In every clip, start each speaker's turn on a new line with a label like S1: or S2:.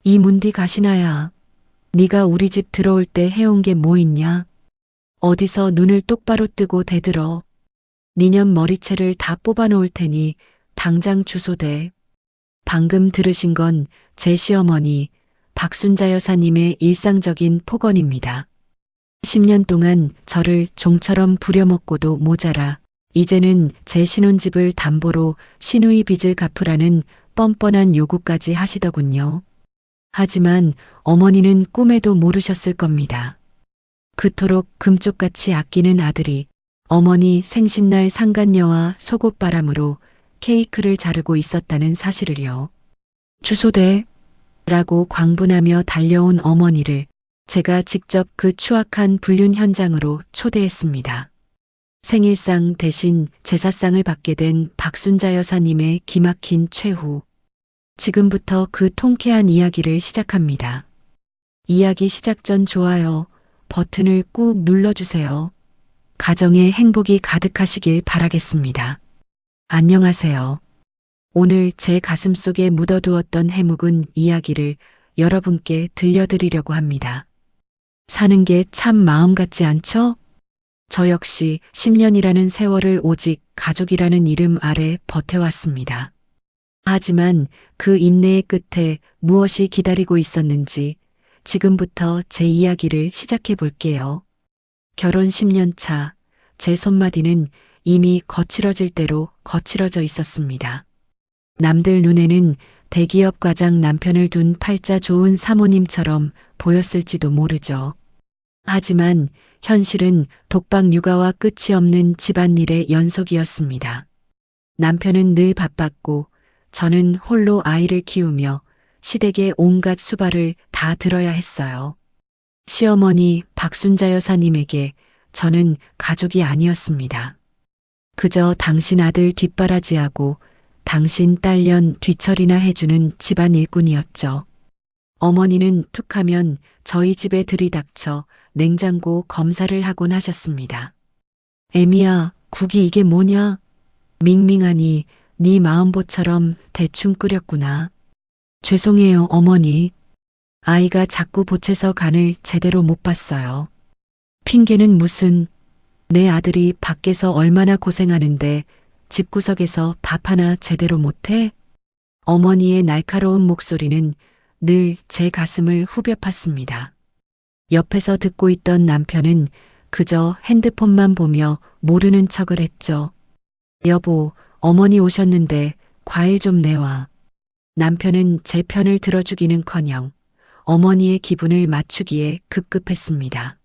S1: 이문디 가시나야. 네가 우리 집 들어올 때 해온 게 뭐 있냐? 어디서 눈을 똑바로 뜨고 대들어. 니년 머리채를 다 뽑아놓을 테니 당장 주소대. 방금 들으신 건 제 시어머니 박순자 여사님의 일상적인 폭언입니다. 10년 동안 저를 종처럼 부려먹고도 모자라 이제는 제 신혼집을 담보로 시누이 빚을 갚으라는 뻔뻔한 요구까지 하시더군요. 하지만 어머니는 꿈에도 모르셨을 겁니다. 그토록 금쪽같이 아끼는 아들이 어머니 생신날 상간녀와 속옷바람으로 케이크를 자르고 있었다는 사실을요. 주소대 라고 광분하며 달려온 어머니를 제가 직접 그 추악한 불륜 현장으로 초대했습니다. 생일상 대신 제사상을 받게 된 박순자 여사님의 기막힌 최후. 지금부터 그 통쾌한 이야기를 시작합니다. 이야기 시작 전 좋아요 버튼을 꾹 눌러주세요. 가정에 행복이 가득하시길 바라겠습니다. 안녕하세요. 오늘 제 가슴속에 묻어두었던 해묵은 이야기를 여러분께 들려드리려고 합니다. 사는 게 참 마음 같지 않죠? 저 역시 10년이라는 세월을 오직 가족이라는 이름 아래 버텨왔습니다. 하지만 그 인내의 끝에 무엇이 기다리고 있었는지 지금부터 제 이야기를 시작해 볼게요. 결혼 10년 차, 제 손마디는 이미 거칠어질 대로 거칠어져 있었습니다. 남들 눈에는 대기업 과장 남편을 둔 팔자 좋은 사모님처럼 보였을지도 모르죠. 하지만 현실은 독박 육아와 끝이 없는 집안일의 연속이었습니다. 남편은 늘 바빴고 저는 홀로 아이를 키우며 시댁의 온갖 수발을 다 들어야 했어요. 시어머니 박순자 여사님에게 저는 가족이 아니었습니다. 그저 당신 아들 뒷바라지하고 당신 딸년 뒤처리나 해주는 집안 일꾼이었죠. 어머니는 툭하면 저희 집에 들이닥쳐 냉장고 검사를 하곤 하셨습니다. 애미야, 국이 이게 뭐냐? 밍밍하니 네 마음보처럼 대충 끓였구나. 죄송해요, 어머니. 아이가 자꾸 보채서 간을 제대로 못 봤어요. 핑계는 무슨, 내 아들이 밖에서 얼마나 고생하는데 집구석에서 밥 하나 제대로 못해? 어머니의 날카로운 목소리는 늘 제 가슴을 후벼 팠습니다. 옆에서 듣고 있던 남편은 그저 핸드폰만 보며 모르는 척을 했죠. 여보, 어머니 오셨는데 과일 좀 내와. 남편은 제 편을 들어주기는커녕 어머니의 기분을 맞추기에 급급했습니다.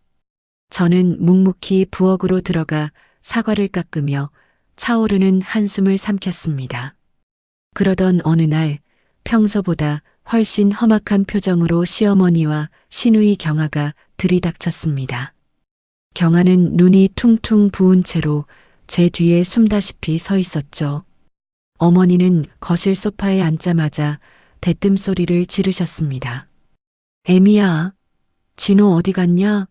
S1: 저는 묵묵히 부엌으로 들어가 사과를 깎으며 차오르는 한숨을 삼켰습니다. 그러던 어느 날 평소보다 훨씬 험악한 표정으로 시어머니와 시누이 경아가 들이닥쳤습니다. 경아는 눈이 퉁퉁 부은 채로 제 뒤에 숨다시피 서 있었죠. 어머니는 거실 소파에 앉자마자 대뜸 소리를 지르셨습니다. 애미야, 진호 어디 갔냐?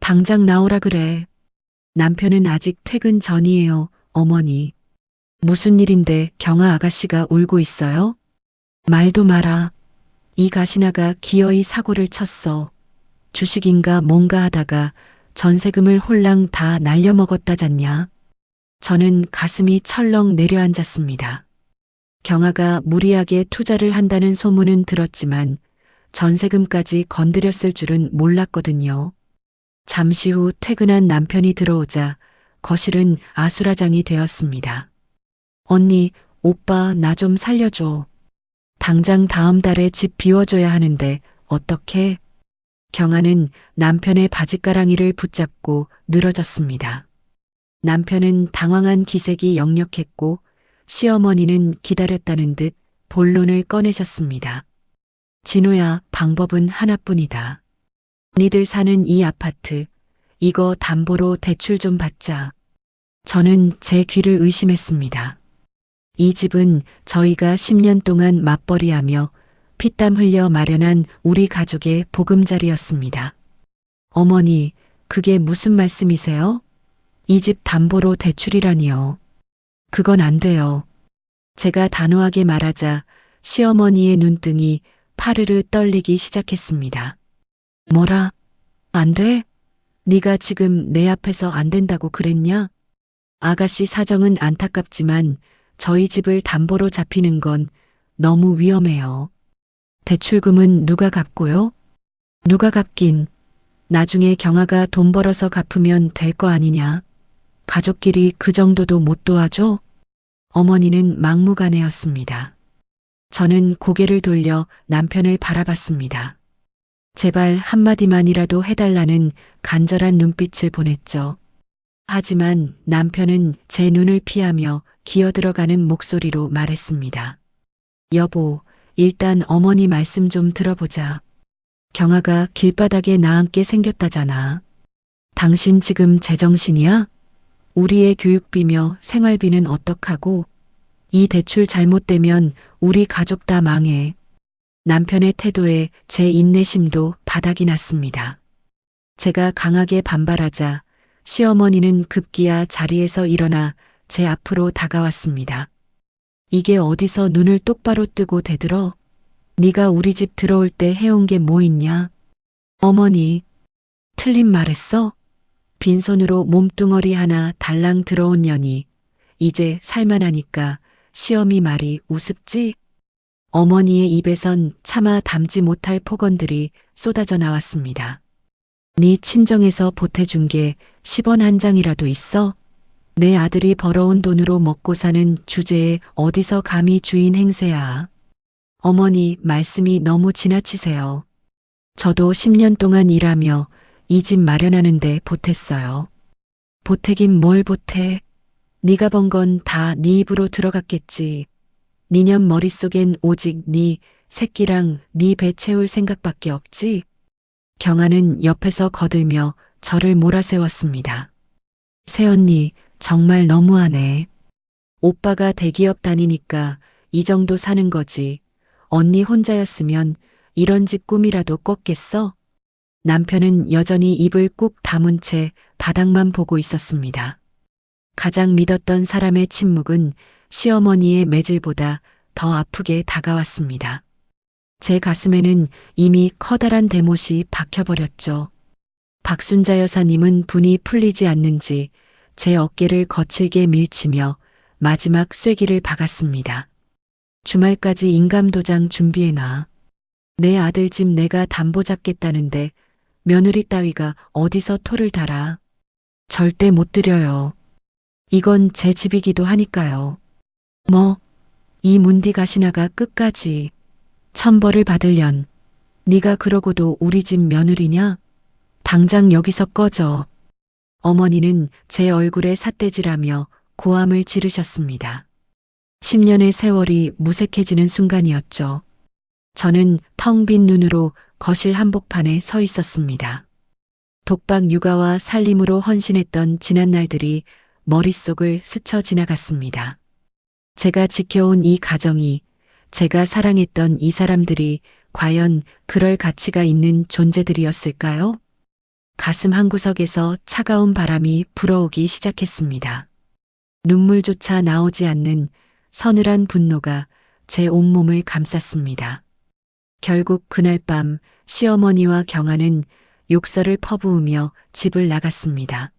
S1: 당장 나오라 그래. 남편은 아직 퇴근 전이에요, 어머니. 무슨 일인데 경아 아가씨가 울고 있어요? 말도 마라. 이 가시나가 기어이 사고를 쳤어. 주식인가 뭔가 하다가 전세금을 홀랑 다 날려먹었다잖냐. 저는 가슴이 철렁 내려앉았습니다. 경아가 무리하게 투자를 한다는 소문은 들었지만 전세금까지 건드렸을 줄은 몰랐거든요. 잠시 후 퇴근한 남편이 들어오자 거실은 아수라장이 되었습니다. 언니, 오빠 나 좀 살려줘. 당장 다음 달에 집 비워줘야 하는데 어떡해? 경아는 남편의 바짓가랑이를 붙잡고 늘어졌습니다. 남편은 당황한 기색이 역력했고 시어머니는 기다렸다는 듯 본론을 꺼내셨습니다. 진호야, 방법은 하나뿐이다. 니들 사는 이 아파트, 이거 담보로 대출 좀 받자. 저는 제 귀를 의심했습니다. 이 집은 저희가 10년 동안 맞벌이하며 피땀 흘려 마련한 우리 가족의 보금자리였습니다. 어머니, 그게 무슨 말씀이세요? 이 집 담보로 대출이라니요. 그건 안 돼요. 제가 단호하게 말하자 시어머니의 눈등이 파르르 떨리기 시작했습니다. 뭐라? 안 돼? 네가 지금 내 앞에서 안 된다고 그랬냐? 아가씨 사정은 안타깝지만 저희 집을 담보로 잡히는 건 너무 위험해요. 대출금은 누가 갚고요? 누가 갚긴. 나중에 경아가 돈 벌어서 갚으면 될 거 아니냐. 가족끼리 그 정도도 못 도와줘? 어머니는 막무가내였습니다. 저는 고개를 돌려 남편을 바라봤습니다. 제발 한마디만이라도 해달라는 간절한 눈빛을 보냈죠. 하지만 남편은 제 눈을 피하며 기어들어가는 목소리로 말했습니다. 여보, 일단 어머니 말씀 좀 들어보자. 경아가 길바닥에 나앉게 생겼다잖아. 당신 지금 제정신이야? 우리의 교육비며 생활비는 어떡하고? 이 대출 잘못되면 우리 가족 다 망해. 남편의 태도에 제 인내심도 바닥이 났습니다. 제가 강하게 반발하자 시어머니는 급기야 자리에서 일어나 제 앞으로 다가왔습니다. 이게 어디서 눈을 똑바로 뜨고 대들어? 네가 우리 집 들어올 때 해온 게 뭐 있냐? 어머니, 틀린 말했어? 빈손으로 몸뚱어리 하나 달랑 들어온 년이 이제 살만하니까 시어미 말이 우습지? 어머니의 입에선 차마 담지 못할 폭언들이 쏟아져 나왔습니다. 네 친정에서 보태준 게 10원 한 장이라도 있어? 내 아들이 벌어온 돈으로 먹고 사는 주제에 어디서 감히 주인 행세야. 어머니 말씀이 너무 지나치세요. 저도 10년 동안 일하며 이 집 마련하는데 보탰어요. 보태긴 뭘 보태? 네가 번 건 다 네 입으로 들어갔겠지. 니년 머릿속엔 오직 네 새끼랑 네 배 채울 생각밖에 없지. 경아는 옆에서 거들며 저를 몰아세웠습니다. 새언니 정말 너무하네. 오빠가 대기업 다니니까 이 정도 사는 거지. 언니 혼자였으면 이런 집 꿈이라도 꿨겠어? 남편은 여전히 입을 꾹 다문 채 바닥만 보고 있었습니다. 가장 믿었던 사람의 침묵은 시어머니의 매질보다 더 아프게 다가왔습니다. 제 가슴에는 이미 커다란 대못이 박혀버렸죠. 박순자 여사님은 분이 풀리지 않는지 제 어깨를 거칠게 밀치며 마지막 쐐기를 박았습니다. 주말까지 인감도장 준비해놔. 내 아들 집 내가 담보 잡겠다는데 며느리 따위가 어디서 토를 달아. 절대 못 드려요. 이건 제 집이기도 하니까요. 뭐, 이 문디 가시나가 끝까지 천벌을 받을련. 네가 그러고도 우리 집 며느리냐? 당장 여기서 꺼져. 어머니는 제 얼굴에 삿대질하며 고함을 지르셨습니다. 10년의 세월이 무색해지는 순간이었죠. 저는 텅 빈 눈으로 거실 한복판에 서 있었습니다. 독박 육아와 살림으로 헌신했던 지난 날들이 머릿속을 스쳐 지나갔습니다. 제가 지켜온 이 가정이, 제가 사랑했던 이 사람들이 과연 그럴 가치가 있는 존재들이었을까요? 가슴 한구석에서 차가운 바람이 불어오기 시작했습니다. 눈물조차 나오지 않는 서늘한 분노가 제 온몸을 감쌌습니다. 결국 그날 밤 시어머니와 경아는 욕설을 퍼부으며 집을 나갔습니다.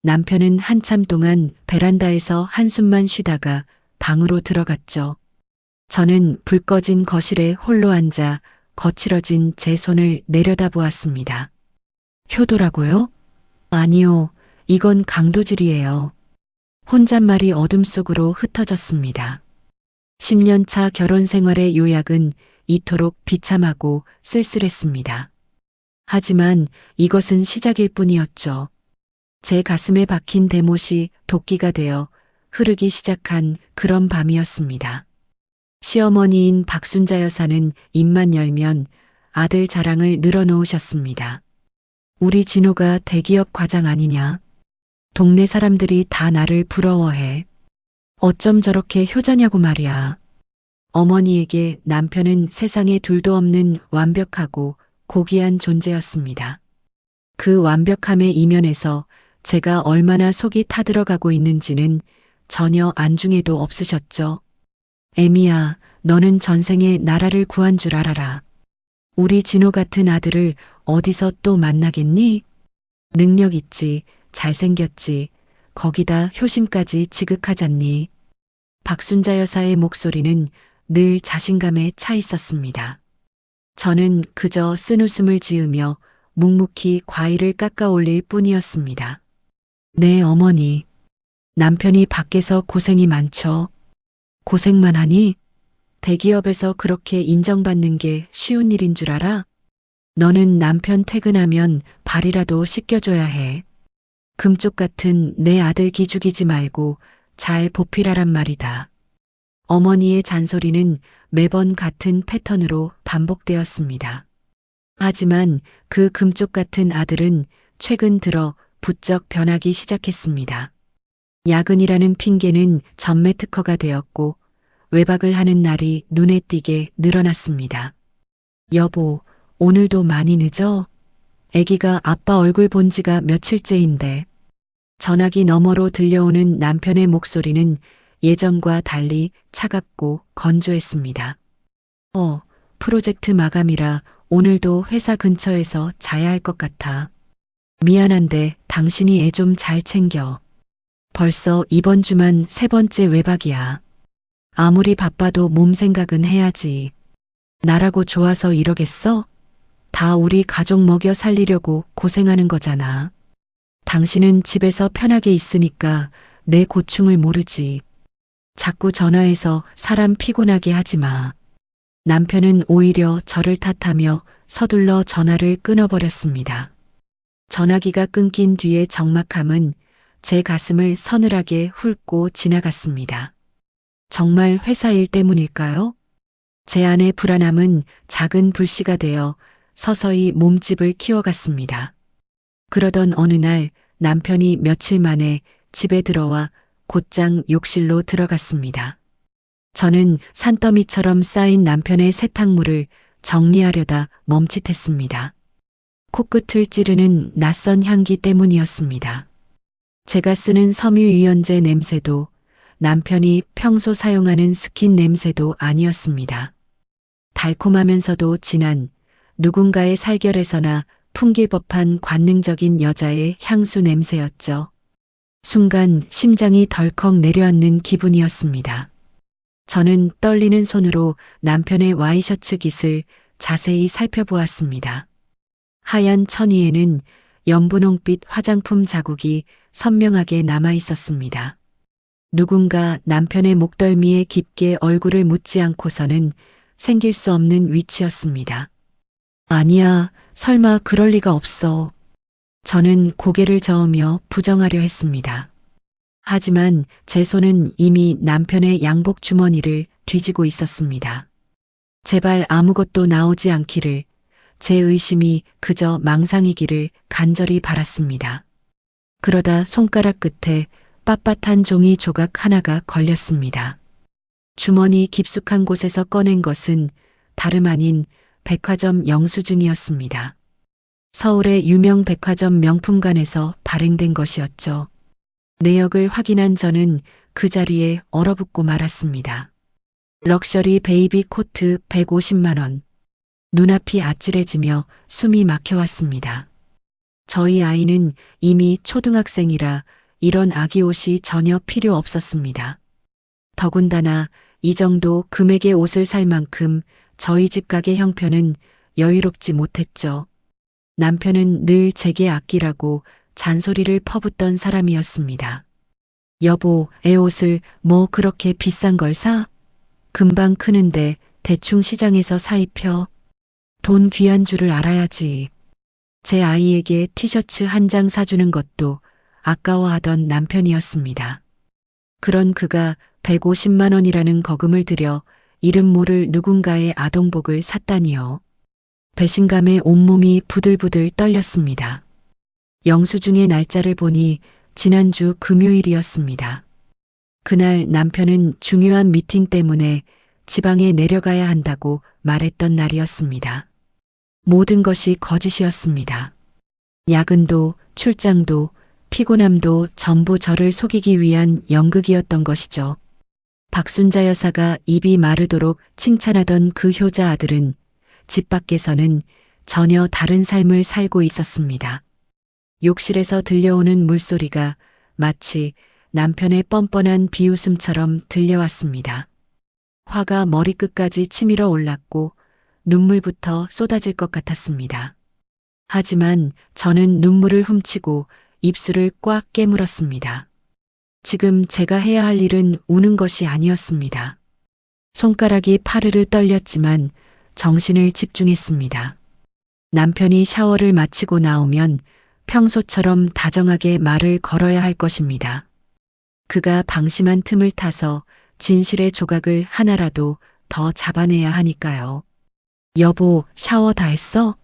S1: 남편은 한참 동안 베란다에서 한숨만 쉬다가 방으로 들어갔죠. 저는 불 꺼진 거실에 홀로 앉아 거칠어진 제 손을 내려다보았습니다. 효도라고요? 아니요, 이건 강도질이에요. 혼잣말이 어둠 속으로 흩어졌습니다. 10년 차 결혼 생활의 요약은 이토록 비참하고 쓸쓸했습니다. 하지만 이것은 시작일 뿐이었죠. 제 가슴에 박힌 대못이 도끼가 되어 흐르기 시작한 그런 밤이었습니다. 시어머니인 박순자 여사는 입만 열면 아들 자랑을 늘어놓으셨습니다. 우리 진호가 대기업 과장 아니냐? 동네 사람들이 다 나를 부러워해. 어쩜 저렇게 효자냐고 말이야. 어머니에게 남편은 세상에 둘도 없는 완벽하고 고귀한 존재였습니다. 그 완벽함의 이면에서 제가 얼마나 속이 타들어가고 있는지는 전혀 안중에도 없으셨죠. 애미야, 너는 전생에 나라를 구한 줄 알아라. 우리 진호 같은 아들을 어디서 또 만나겠니? 능력 있지, 잘생겼지, 거기다 효심까지 지극하잖니. 박순자 여사의 목소리는 늘 자신감에 차 있었습니다. 저는 그저 쓴웃음을 지으며 묵묵히 과일을 깎아 올릴 뿐이었습니다. 네, 어머니. 남편이 밖에서 고생이 많죠. 고생만 하니? 대기업에서 그렇게 인정받는 게 쉬운 일인 줄 알아? 너는 남편 퇴근하면 발이라도 씻겨줘야 해. 금쪽 같은 내 아들 기죽이지 말고 잘 보필하란 말이다. 어머니의 잔소리는 매번 같은 패턴으로 반복되었습니다. 하지만 그 금쪽 같은 아들은 최근 들어 부쩍 변하기 시작했습니다. 야근이라는 핑계는 전매 특허가 되었고 외박을 하는 날이 눈에 띄게 늘어났습니다. 여보, 오늘도 많이 늦어? 아기가 아빠 얼굴 본 지가 며칠째인데. 전화기 너머로 들려오는 남편의 목소리는 예전과 달리 차갑고 건조했습니다. 프로젝트 마감이라 오늘도 회사 근처에서 자야 할 것 같아. 미안한데 당신이 애 좀 잘 챙겨. 벌써 이번 주만 3번째 외박이야. 아무리 바빠도 몸 생각은 해야지. 나라고 좋아서 이러겠어? 다 우리 가족 먹여 살리려고 고생하는 거잖아. 당신은 집에서 편하게 있으니까 내 고충을 모르지. 자꾸 전화해서 사람 피곤하게 하지 마. 남편은 오히려 저를 탓하며 서둘러 전화를 끊어버렸습니다. 전화기가 끊긴 뒤의 적막함은 제 가슴을 서늘하게 훑고 지나갔습니다. 정말 회사 일 때문일까요? 제 안의 불안함은 작은 불씨가 되어 서서히 몸집을 키워갔습니다. 그러던 어느 날 남편이 며칠 만에 집에 들어와 곧장 욕실로 들어갔습니다. 저는 산더미처럼 쌓인 남편의 세탁물을 정리하려다 멈칫했습니다. 코끝을 찌르는 낯선 향기 때문이었습니다. 제가 쓰는 섬유유연제 냄새도 남편이 평소 사용하는 스킨 냄새도 아니었습니다. 달콤하면서도 진한 누군가의 살결에서나 풍길 법한 관능적인 여자의 향수 냄새였죠. 순간 심장이 덜컥 내려앉는 기분이었습니다. 저는 떨리는 손으로 남편의 와이셔츠 깃을 자세히 살펴보았습니다. 하얀 천위에는 연분홍빛 화장품 자국이 선명하게 남아 있었습니다. 누군가 남편의 목덜미에 깊게 얼굴을 묻지 않고서는 생길 수 없는 위치였습니다. 아니야, 설마 그럴 리가 없어. 저는 고개를 저으며 부정하려 했습니다. 하지만 제 손은 이미 남편의 양복 주머니를 뒤지고 있었습니다. 제발 아무것도 나오지 않기를, 제 의심이 그저 망상이기를 간절히 바랐습니다. 그러다 손가락 끝에 빳빳한 종이 조각 하나가 걸렸습니다. 주머니 깊숙한 곳에서 꺼낸 것은 다름 아닌 백화점 영수증이었습니다. 서울의 유명 백화점 명품관에서 발행된 것이었죠. 내역을 확인한 저는 그 자리에 얼어붙고 말았습니다. 럭셔리 베이비 코트 150만 원. 눈앞이 아찔해지며 숨이 막혀왔습니다. 저희 아이는 이미 초등학생이라 이런 아기 옷이 전혀 필요 없었습니다. 더군다나 이 정도 금액의 옷을 살 만큼 저희 집 가게 형편은 여유롭지 못했죠. 남편은 늘 제게 아끼라고 잔소리를 퍼붓던 사람이었습니다. 여보, 애 옷을 뭐 그렇게 비싼 걸 사? 금방 크는데 대충 시장에서 사 입혀. 돈 귀한 줄을 알아야지. 제 아이에게 티셔츠 한 장 사주는 것도 아까워하던 남편이었습니다. 그런 그가 150만 원이라는 거금을 들여 이름 모를 누군가의 아동복을 샀다니요. 배신감에 온몸이 부들부들 떨렸습니다. 영수증의 날짜를 보니 지난주 금요일이었습니다. 그날 남편은 중요한 미팅 때문에 지방에 내려가야 한다고 말했던 날이었습니다. 모든 것이 거짓이었습니다. 야근도 출장도 피곤함도 전부 저를 속이기 위한 연극이었던 것이죠. 박순자 여사가 입이 마르도록 칭찬하던 그 효자 아들은 집 밖에서는 전혀 다른 삶을 살고 있었습니다. 욕실에서 들려오는 물소리가 마치 남편의 뻔뻔한 비웃음처럼 들려왔습니다. 화가 머리끝까지 치밀어 올랐고 눈물부터 쏟아질 것 같았습니다. 하지만 저는 눈물을 훔치고 입술을 꽉 깨물었습니다. 지금 제가 해야 할 일은 우는 것이 아니었습니다. 손가락이 파르르 떨렸지만 정신을 집중했습니다. 남편이 샤워를 마치고 나오면 평소처럼 다정하게 말을 걸어야 할 것입니다. 그가 방심한 틈을 타서 진실의 조각을 하나라도 더 잡아내야 하니까요. 여보, 샤워 다 했어?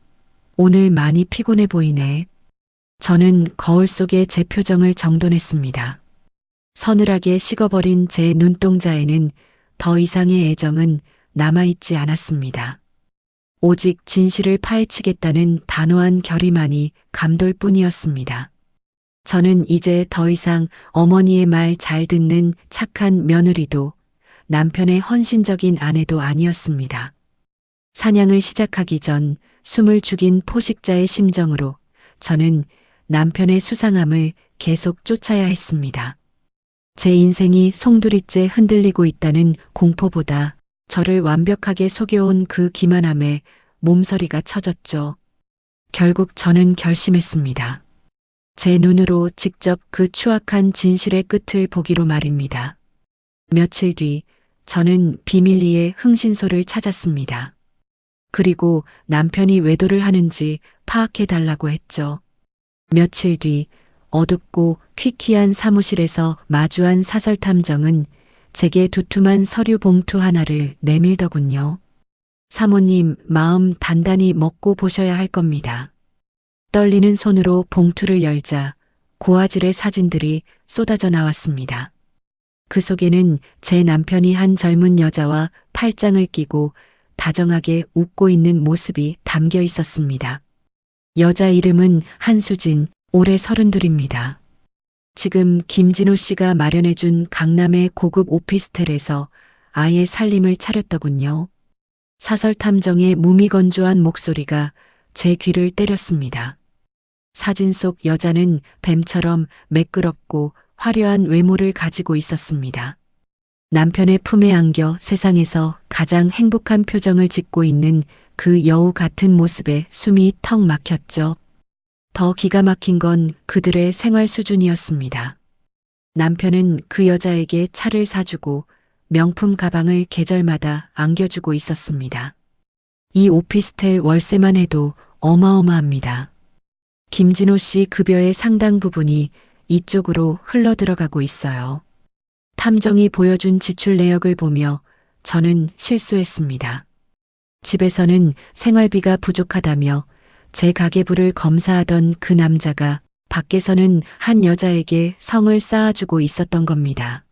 S1: 오늘 많이 피곤해 보이네. 저는 거울 속에 제 표정을 정돈했습니다. 서늘하게 식어버린 제 눈동자에는 더 이상의 애정은 남아있지 않았습니다. 오직 진실을 파헤치겠다는 단호한 결의만이 감돌 뿐이었습니다. 저는 이제 더 이상 어머니의 말 잘 듣는 착한 며느리도 남편의 헌신적인 아내도 아니었습니다. 사냥을 시작하기 전 숨을 죽인 포식자의 심정으로 저는 남편의 수상함을 계속 쫓아야 했습니다. 제 인생이 송두리째 흔들리고 있다는 공포보다 저를 완벽하게 속여온 그 기만함에 몸서리가 쳐졌죠. 결국 저는 결심했습니다. 제 눈으로 직접 그 추악한 진실의 끝을 보기로 말입니다. 며칠 뒤 저는 비밀리에 흥신소를 찾았습니다. 그리고 남편이 외도를 하는지 파악해달라고 했죠. 며칠 뒤 어둡고 퀴퀴한 사무실에서 마주한 사설탐정은 제게 두툼한 서류 봉투 하나를 내밀더군요. 사모님, 마음 단단히 먹고 보셔야 할 겁니다. 떨리는 손으로 봉투를 열자 고화질의 사진들이 쏟아져 나왔습니다. 그 속에는 제 남편이 한 젊은 여자와 팔짱을 끼고 다정하게 웃고 있는 모습이 담겨 있었습니다. 여자 이름은 한수진, 올해 32입니다. 지금 김진호 씨가 마련해준 강남의 고급 오피스텔에서 아예 살림을 차렸더군요. 사설탐정의 무미건조한 목소리가 제 귀를 때렸습니다. 사진 속 여자는 뱀처럼 매끄럽고 화려한 외모를 가지고 있었습니다. 남편의 품에 안겨 세상에서 가장 행복한 표정을 짓고 있는 그 여우 같은 모습에 숨이 턱 막혔죠. 더 기가 막힌 건 그들의 생활 수준이었습니다. 남편은 그 여자에게 차를 사주고 명품 가방을 계절마다 안겨주고 있었습니다. 이 오피스텔 월세만 해도 어마어마합니다. 김진호 씨 급여의 상당 부분이 이쪽으로 흘러들어가고 있어요. 탐정이 보여준 지출 내역을 보며 저는 실수했습니다. 집에서는 생활비가 부족하다며 제 가계부를 검사하던 그 남자가 밖에서는 한 여자에게 성을 쌓아주고 있었던 겁니다.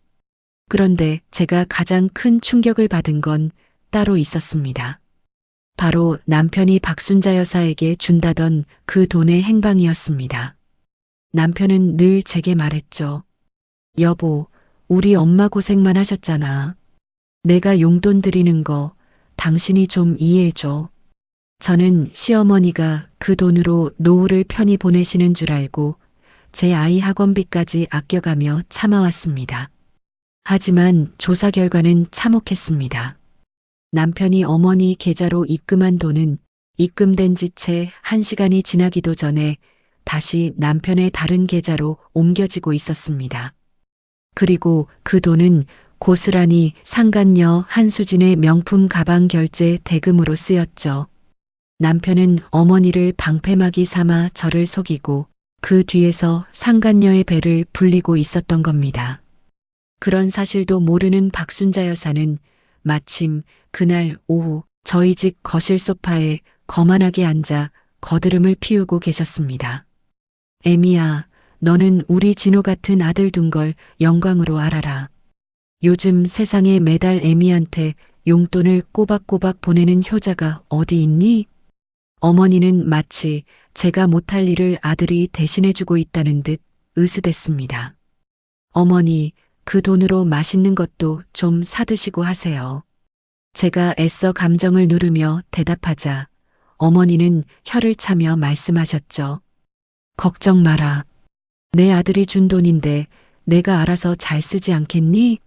S1: 그런데 제가 가장 큰 충격을 받은 건 따로 있었습니다. 바로 남편이 박순자 여사에게 준다던 그 돈의 행방이었습니다. 남편은 늘 제게 말했죠. 여보, 우리 엄마 고생만 하셨잖아. 내가 용돈 드리는 거 당신이 좀 이해해줘. 저는 시어머니가 그 돈으로 노후를 편히 보내시는 줄 알고 제 아이 학원비까지 아껴가며 참아왔습니다. 하지만 조사 결과는 참혹했습니다. 남편이 어머니 계좌로 입금한 돈은 입금된 지 채 1시간이 지나기도 전에 다시 남편의 다른 계좌로 옮겨지고 있었습니다. 그리고 그 돈은 고스란히 상간녀 한수진의 명품 가방 결제 대금으로 쓰였죠. 남편은 어머니를 방패막이 삼아 저를 속이고 그 뒤에서 상간녀의 배를 불리고 있었던 겁니다. 그런 사실도 모르는 박순자 여사는 마침 그날 오후 저희 집 거실 소파에 거만하게 앉아 거드름을 피우고 계셨습니다. 애미야, 너는 우리 진호 같은 아들 둔 걸 영광으로 알아라. 요즘 세상에 매달 애미한테 용돈을 꼬박꼬박 보내는 효자가 어디 있니? 어머니는 마치 제가 못할 일을 아들이 대신해주고 있다는 듯 으스댔습니다. 어머니, 그 돈으로 맛있는 것도 좀 사드시고 하세요. 제가 애써 감정을 누르며 대답하자 어머니는 혀를 차며 말씀하셨죠. 걱정 마라. 내 아들이 준 돈인데 내가 알아서 잘 쓰지 않겠니?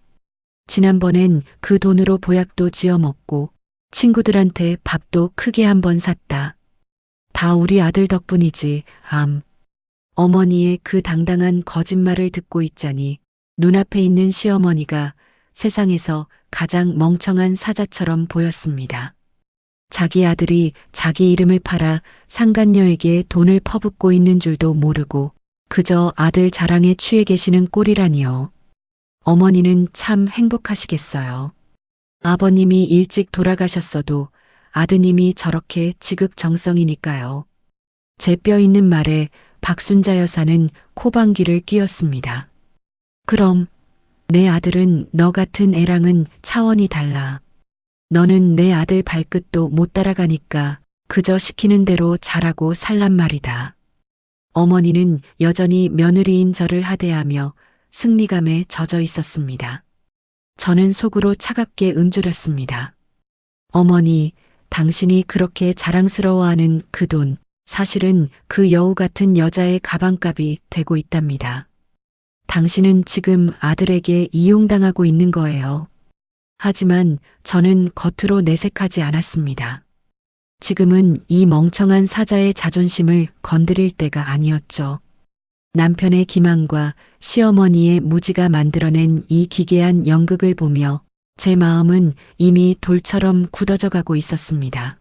S1: 지난번엔 그 돈으로 보약도 지어 먹고 친구들한테 밥도 크게 한번 샀다. 다 우리 아들 덕분이지, 암. 어머니의 그 당당한 거짓말을 듣고 있자니 눈앞에 있는 시어머니가 세상에서 가장 멍청한 사자처럼 보였습니다. 자기 아들이 자기 이름을 팔아 상간녀에게 돈을 퍼붓고 있는 줄도 모르고 그저 아들 자랑에 취해 계시는 꼴이라니요. 어머니는 참 행복하시겠어요. 아버님이 일찍 돌아가셨어도 아드님이 저렇게 지극정성이니까요. 제 뼈 있는 말에 박순자 여사는 코방귀를 뀌었습니다. 그럼 내 아들은 너 같은 애랑은 차원이 달라. 너는 내 아들 발끝도 못 따라가니까 그저 시키는 대로 잘하고 살란 말이다. 어머니는 여전히 며느리인 저를 하대하며 승리감에 젖어 있었습니다. 저는 속으로 차갑게 움츠렸습니다. 어머니, 당신이 그렇게 자랑스러워하는 그 돈, 사실은 그 여우 같은 여자의 가방값이 되고 있답니다. 당신은 지금 아들에게 이용당하고 있는 거예요. 하지만 저는 겉으로 내색하지 않았습니다. 지금은 이 멍청한 사자의 자존심을 건드릴 때가 아니었죠. 남편의 기만과 시어머니의 무지가 만들어낸 이 기괴한 연극을 보며 제 마음은 이미 돌처럼 굳어져 가고 있었습니다.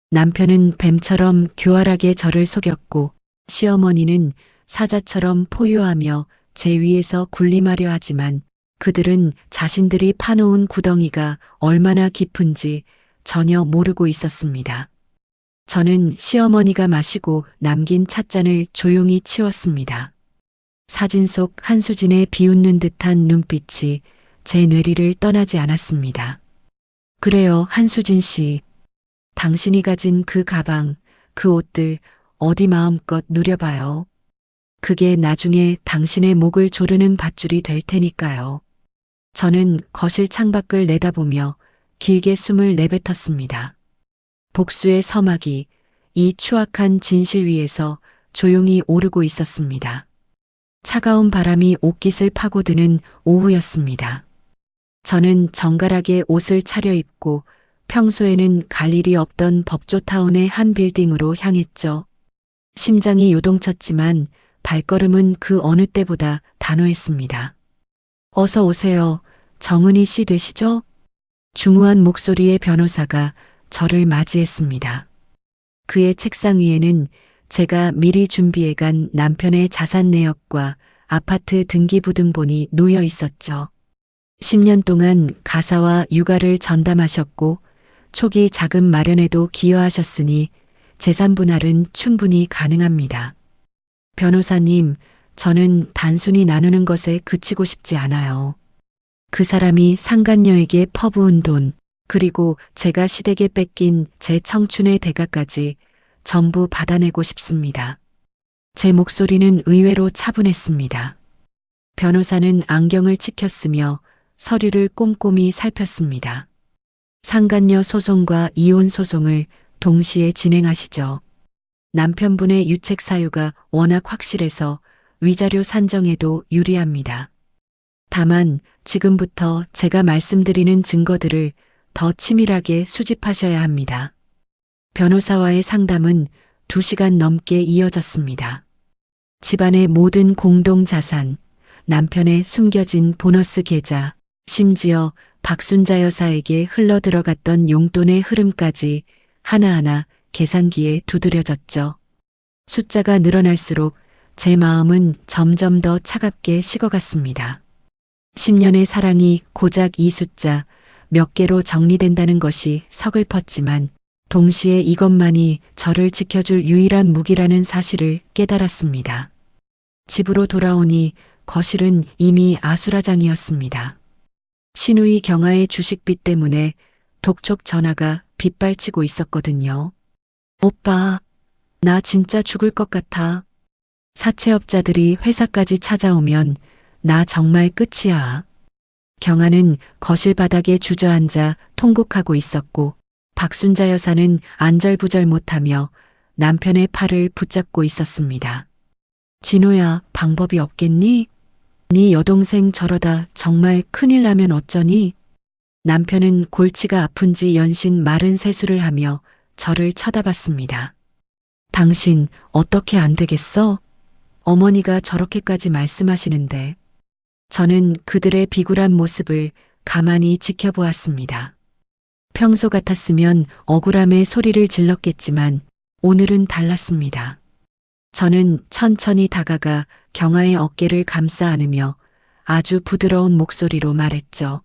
S1: 남편은 뱀처럼 교활하게 저를 속였고 시어머니는 사자처럼 포효하며 제 위에서 군림하려 하지만 그들은 자신들이 파놓은 구덩이가 얼마나 깊은지 전혀 모르고 있었습니다. 저는 시어머니가 마시고 남긴 찻잔을 조용히 치웠습니다. 사진 속 한수진의 비웃는 듯한 눈빛이 제 뇌리를 떠나지 않았습니다. 그래요, 한수진 씨. 당신이 가진 그 가방, 그 옷들 어디 마음껏 누려봐요. 그게 나중에 당신의 목을 조르는 밧줄이 될 테니까요. 저는 거실 창밖을 내다보며 길게 숨을 내뱉었습니다. 복수의 서막이 이 추악한 진실 위에서 조용히 오르고 있었습니다. 차가운 바람이 옷깃을 파고드는 오후였습니다. 저는 정갈하게 옷을 차려입고 평소에는 갈 일이 없던 법조타운의 한 빌딩으로 향했죠. 심장이 요동쳤지만 발걸음은 그 어느 때보다 단호했습니다. 어서 오세요. 정은희 씨 되시죠? 중후한 목소리의 변호사가 저를 맞이했습니다. 그의 책상 위에는 제가 미리 준비해간 남편의 자산 내역과 아파트 등기부등본이 놓여 있었죠. 10년 동안 가사와 육아를 전담하셨고 초기 자금 마련에도 기여하셨으니 재산 분할은 충분히 가능합니다. 변호사님, 저는 단순히 나누는 것에 그치고 싶지 않아요. 그 사람이 상간녀에게 퍼부은 돈, 그리고 제가 시댁에 뺏긴 제 청춘의 대가까지 전부 받아내고 싶습니다. 제 목소리는 의외로 차분했습니다. 변호사는 안경을 치켰으며 서류를 꼼꼼히 살폈습니다. 상간녀 소송과 이혼 소송을 동시에 진행하시죠. 남편분의 유책 사유가 워낙 확실해서 위자료 산정에도 유리합니다. 다만 지금부터 제가 말씀드리는 증거들을 더 치밀하게 수집하셔야 합니다. 변호사와의 상담은 2시간 넘게 이어졌습니다. 집안의 모든 공동자산, 남편의 숨겨진 보너스 계좌, 심지어 박순자 여사에게 흘러들어갔던 용돈의 흐름까지 하나하나 계산기에 두드려졌죠. 숫자가 늘어날수록 제 마음은 점점 더 차갑게 식어갔습니다. 10년의 사랑이 고작 이 숫자 몇 개로 정리된다는 것이 서글펐지만 동시에 이것만이 저를 지켜줄 유일한 무기라는 사실을 깨달았습니다. 집으로 돌아오니 거실은 이미 아수라장이었습니다. 신우이 경아의 주식빚 때문에 독촉 전화가 빗발치고 있었거든요. 오빠, 나 진짜 죽을 것 같아. 사채업자들이 회사까지 찾아오면 나 정말 끝이야. 경아는 거실 바닥에 주저앉아 통곡하고 있었고 박순자 여사는 안절부절 못하며 남편의 팔을 붙잡고 있었습니다. 진호야, 방법이 없겠니? 네 여동생 저러다 정말 큰일 나면 어쩌니? 남편은 골치가 아픈지 연신 마른 세수를 하며 저를 쳐다봤습니다. 당신 어떻게 안 되겠어? 어머니가 저렇게까지 말씀하시는데. 저는 그들의 비굴한 모습을 가만히 지켜보았습니다. 평소 같았으면 억울함에 소리를 질렀겠지만 오늘은 달랐습니다. 저는 천천히 다가가 경아의 어깨를 감싸 안으며 아주 부드러운 목소리로 말했죠.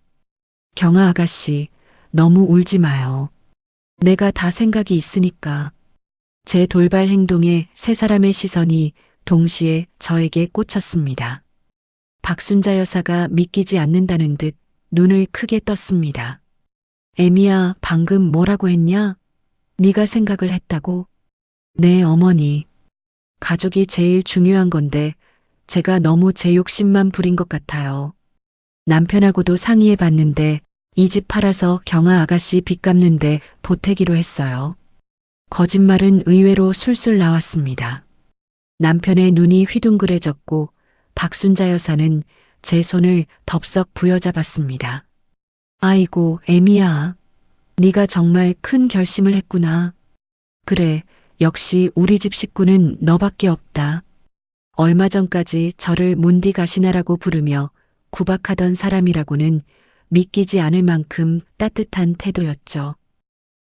S1: 경아 아가씨, 너무 울지 마요. 내가 다 생각이 있으니까. 제 돌발 행동에 세 사람의 시선이 동시에 저에게 꽂혔습니다. 박순자 여사가 믿기지 않는다는 듯 눈을 크게 떴습니다. 애미야, 방금 뭐라고 했냐? 네가 생각을 했다고? 네, 어머니. 가족이 제일 중요한 건데 제가 너무 제 욕심만 부린 것 같아요. 남편하고도 상의해 봤는데 이 집 팔아서 경아 아가씨 빚 갚는데 보태기로 했어요. 거짓말은 의외로 술술 나왔습니다. 남편의 눈이 휘둥그레졌고 박순자 여사는 제 손을 덥석 부여잡았습니다. 아이고, 애미야. 네가 정말 큰 결심을 했구나. 그래, 역시 우리 집 식구는 너밖에 없다. 얼마 전까지 저를 문디 가시나라고 부르며 구박하던 사람이라고는 믿기지 않을 만큼 따뜻한 태도였죠.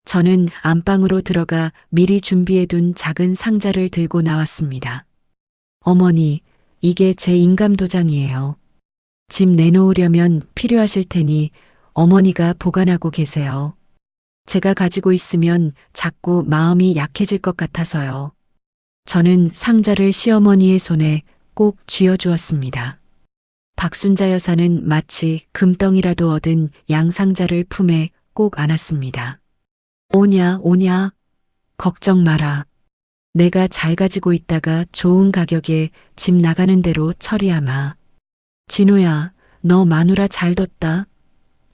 S1: 저는 안방으로 들어가 미리 준비해둔 작은 상자를 들고 나왔습니다. 어머니, 이게 제 인감도장이에요. 집 내놓으려면 필요하실 테니 어머니가 보관하고 계세요. 제가 가지고 있으면 자꾸 마음이 약해질 것 같아서요. 저는 상자를 시어머니의 손에 꼭 쥐어주었습니다. 박순자 여사는 마치 금덩이라도 얻은 양상자를 품에 꼭 안았습니다. 오냐, 오냐. 걱정 마라. 내가 잘 가지고 있다가 좋은 가격에 집 나가는 대로 처리하마. 진호야, 너 마누라 잘 뒀다.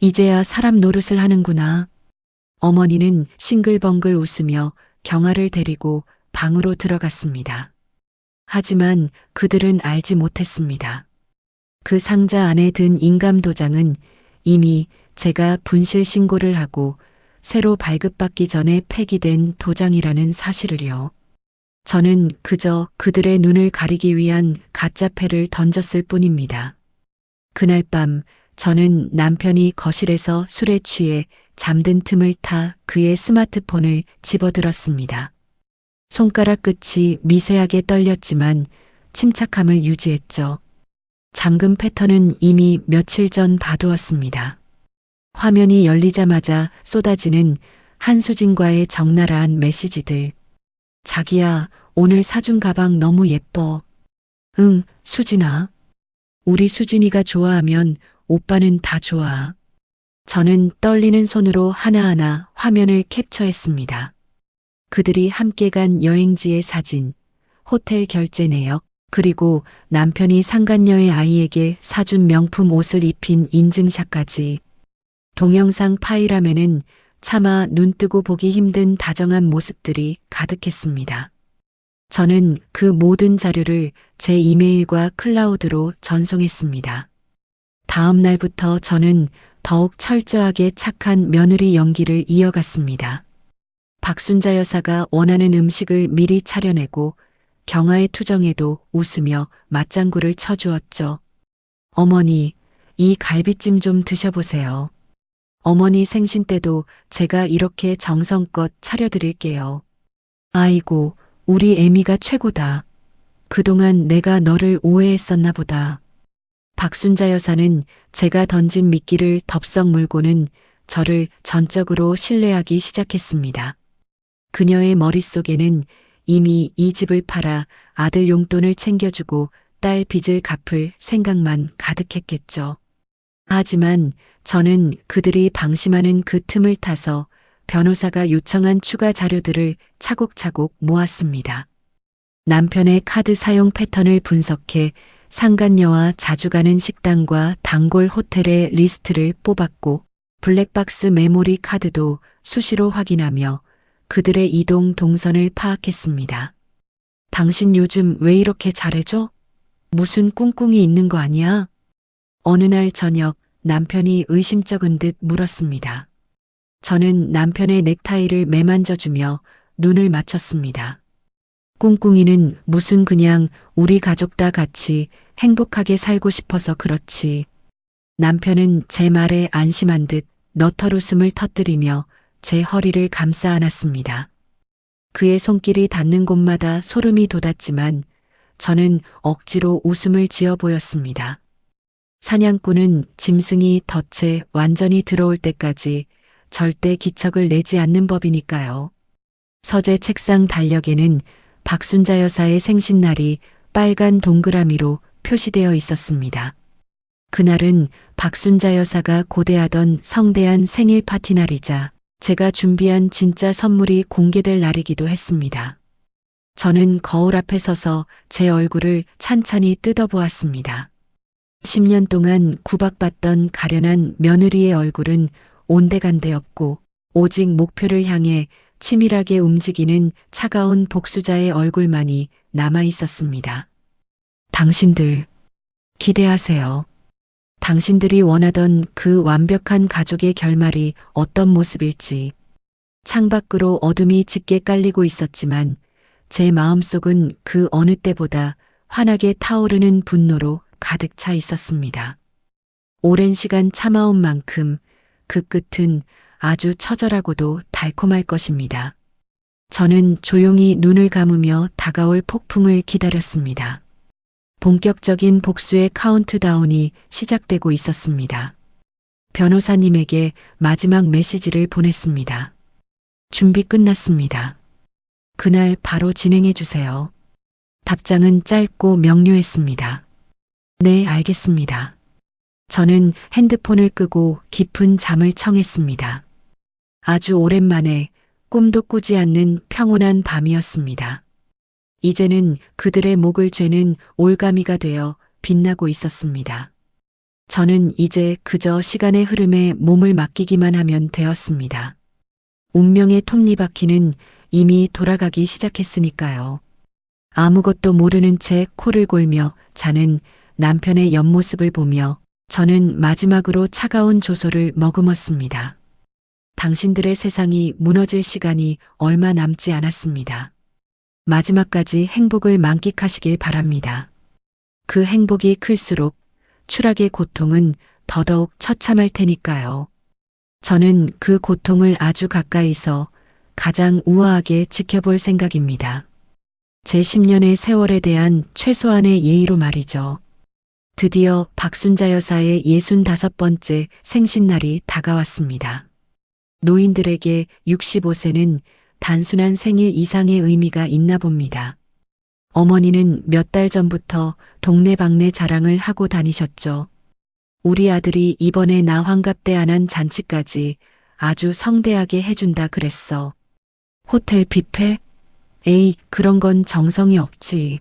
S1: 이제야 사람 노릇을 하는구나. 어머니는 싱글벙글 웃으며 경아를 데리고 방으로 들어갔습니다. 하지만 그들은 알지 못했습니다. 그 상자 안에 든 인감도장은 이미 제가 분실 신고를 하고 새로 발급받기 전에 폐기된 도장이라는 사실을요. 저는 그저 그들의 눈을 가리기 위한 가짜패를 던졌을 뿐입니다. 그날 밤 저는 남편이 거실에서 술에 취해 잠든 틈을 타 그의 스마트폰을 집어들었습니다. 손가락 끝이 미세하게 떨렸지만 침착함을 유지했죠. 잠금 패턴은 이미 며칠 전 봐두었습니다. 화면이 열리자마자 쏟아지는 한수진과의 적나라한 메시지들. 자기야, 오늘 사준 가방 너무 예뻐. 응, 수진아. 우리 수진이가 좋아하면 오빠는 다 좋아. 저는 떨리는 손으로 하나하나 화면을 캡처했습니다. 그들이 함께 간 여행지의 사진, 호텔 결제 내역, 그리고 남편이 상간녀의 아이에게 사준 명품 옷을 입힌 인증샷까지. 동영상 파일함에는 차마 눈뜨고 보기 힘든 다정한 모습들이 가득했습니다. 저는 그 모든 자료를 제 이메일과 클라우드로 전송했습니다. 다음 날부터 저는 더욱 철저하게 착한 며느리 연기를 이어갔습니다. 박순자 여사가 원하는 음식을 미리 차려내고 경아의 투정에도 웃으며 맞장구를 쳐주었죠. 어머니, 이 갈비찜 좀 드셔보세요. 어머니 생신 때도 제가 이렇게 정성껏 차려드릴게요. 아이고, 우리 애미가 최고다. 그동안 내가 너를 오해했었나 보다. 박순자 여사는 제가 던진 미끼를 덥석 물고는 저를 전적으로 신뢰하기 시작했습니다. 그녀의 머릿속에는 이미 이 집을 팔아 아들 용돈을 챙겨주고 딸 빚을 갚을 생각만 가득했겠죠. 하지만 저는 그들이 방심하는 그 틈을 타서 변호사가 요청한 추가 자료들을 차곡차곡 모았습니다. 남편의 카드 사용 패턴을 분석해 상간녀와 자주 가는 식당과 단골 호텔의 리스트를 뽑았고 블랙박스 메모리 카드도 수시로 확인하며 그들의 이동 동선을 파악했습니다. 당신 요즘 왜 이렇게 잘해줘? 무슨 꿍꿍이 있는 거 아니야? 어느 날 저녁 남편이 의심쩍은 듯 물었습니다. 저는 남편의 넥타이를 매만져주며 눈을 맞췄습니다. 꿍꿍이는 무슨 그냥 우리 가족 다 같이 행복하게 살고 싶어서 그렇지. 남편은 제 말에 안심한 듯 너털웃음을 터뜨리며 제 허리를 감싸 안았습니다. 그의 손길이 닿는 곳마다 소름이 돋았지만 저는 억지로 웃음을 지어 보였습니다. 사냥꾼은 짐승이 덫에 완전히 들어올 때까지 절대 기척을 내지 않는 법이니까요. 서재 책상 달력에는 박순자 여사의 생신날이 빨간 동그라미로 표시되어 있었습니다. 그날은 박순자 여사가 고대하던 성대한 생일 파티 날이자 제가 준비한 진짜 선물이 공개될 날이기도 했습니다. 저는 거울 앞에 서서 제 얼굴을 찬찬히 뜯어보았습니다. 10년 동안 구박받던 가련한 며느리의 얼굴은 온데간데 없고 오직 목표를 향해 치밀하게 움직이는 차가운 복수자의 얼굴만이 남아 있었습니다. 당신들 기대하세요. 당신들이 원하던 그 완벽한 가족의 결말이 어떤 모습일지. 창밖으로 어둠이 짙게 깔리고 있었지만 제 마음속은 그 어느 때보다 환하게 타오르는 분노로 가득 차 있었습니다. 오랜 시간 참아온 만큼 그 끝은 아주 처절하고도 달콤할 것입니다. 저는 조용히 눈을 감으며 다가올 폭풍을 기다렸습니다. 본격적인 복수의 카운트다운이 시작되고 있었습니다. 변호사님에게 마지막 메시지를 보냈습니다. 준비 끝났습니다. 그날 바로 진행해 주세요. 답장은 짧고 명료했습니다. 네, 알겠습니다. 저는 핸드폰을 끄고 깊은 잠을 청했습니다. 아주 오랜만에 꿈도 꾸지 않는 평온한 밤이었습니다. 이제는 그들의 목을 죄는 올가미가 되어 빛나고 있었습니다. 저는 이제 그저 시간의 흐름에 몸을 맡기기만 하면 되었습니다. 운명의 톱니바퀴는 이미 돌아가기 시작했으니까요. 아무것도 모르는 채 코를 골며 자는 남편의 옆모습을 보며 저는 마지막으로 차가운 조소를 머금었습니다. 당신들의 세상이 무너질 시간이 얼마 남지 않았습니다. 마지막까지 행복을 만끽하시길 바랍니다. 그 행복이 클수록 추락의 고통은 더더욱 처참할 테니까요. 저는 그 고통을 아주 가까이서 가장 우아하게 지켜볼 생각입니다. 제 10년의 세월에 대한 최소한의 예의로 말이죠. 드디어 박순자 여사의 65번째 생신날이 다가왔습니다. 노인들에게 65세는 단순한 생일 이상의 의미가 있나 봅니다. 어머니는 몇 달 전부터 동네방네 자랑을 하고 다니셨죠. 우리 아들이 이번에 나 환갑 때 안 한 잔치까지 아주 성대하게 해준다 그랬어. 호텔 뷔페? 에이, 그런 건 정성이 없지.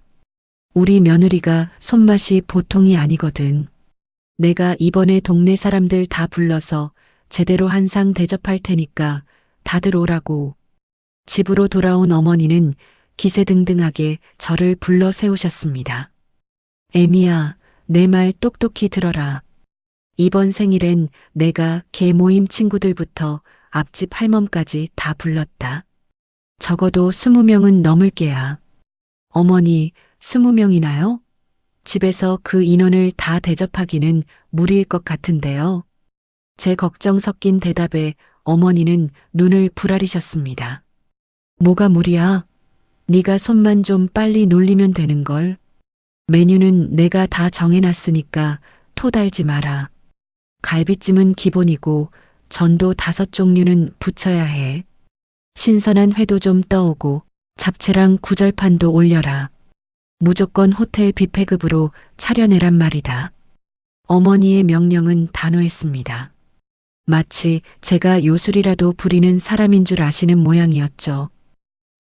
S1: 우리 며느리가 손맛이 보통이 아니거든. 내가 이번에 동네 사람들 다 불러서 제대로 한상 대접할 테니까 다들 오라고. 집으로 돌아온 어머니는 기세등등하게 저를 불러 세우셨습니다. 애미야, 내 말 똑똑히 들어라. 이번 생일엔 내가 개 모임 친구들부터 앞집 할멈까지 다 불렀다. 적어도 20명은 넘을 게야. 어머니, 20명이나요? 집에서 그 인원을 다 대접하기는 무리일 것 같은데요. 제 걱정 섞인 대답에 어머니는 눈을 부라리셨습니다. 뭐가 무리야? 네가 손만 좀 빨리 놀리면 되는걸. 메뉴는 내가 다 정해놨으니까 토 달지 마라. 갈비찜은 기본이고 전도 5종류는 붙여야 해. 신선한 회도 좀 떠오고 잡채랑 구절판도 올려라. 무조건 호텔 뷔페급으로 차려내란 말이다. 어머니의 명령은 단호했습니다. 마치 제가 요술이라도 부리는 사람인 줄 아시는 모양이었죠.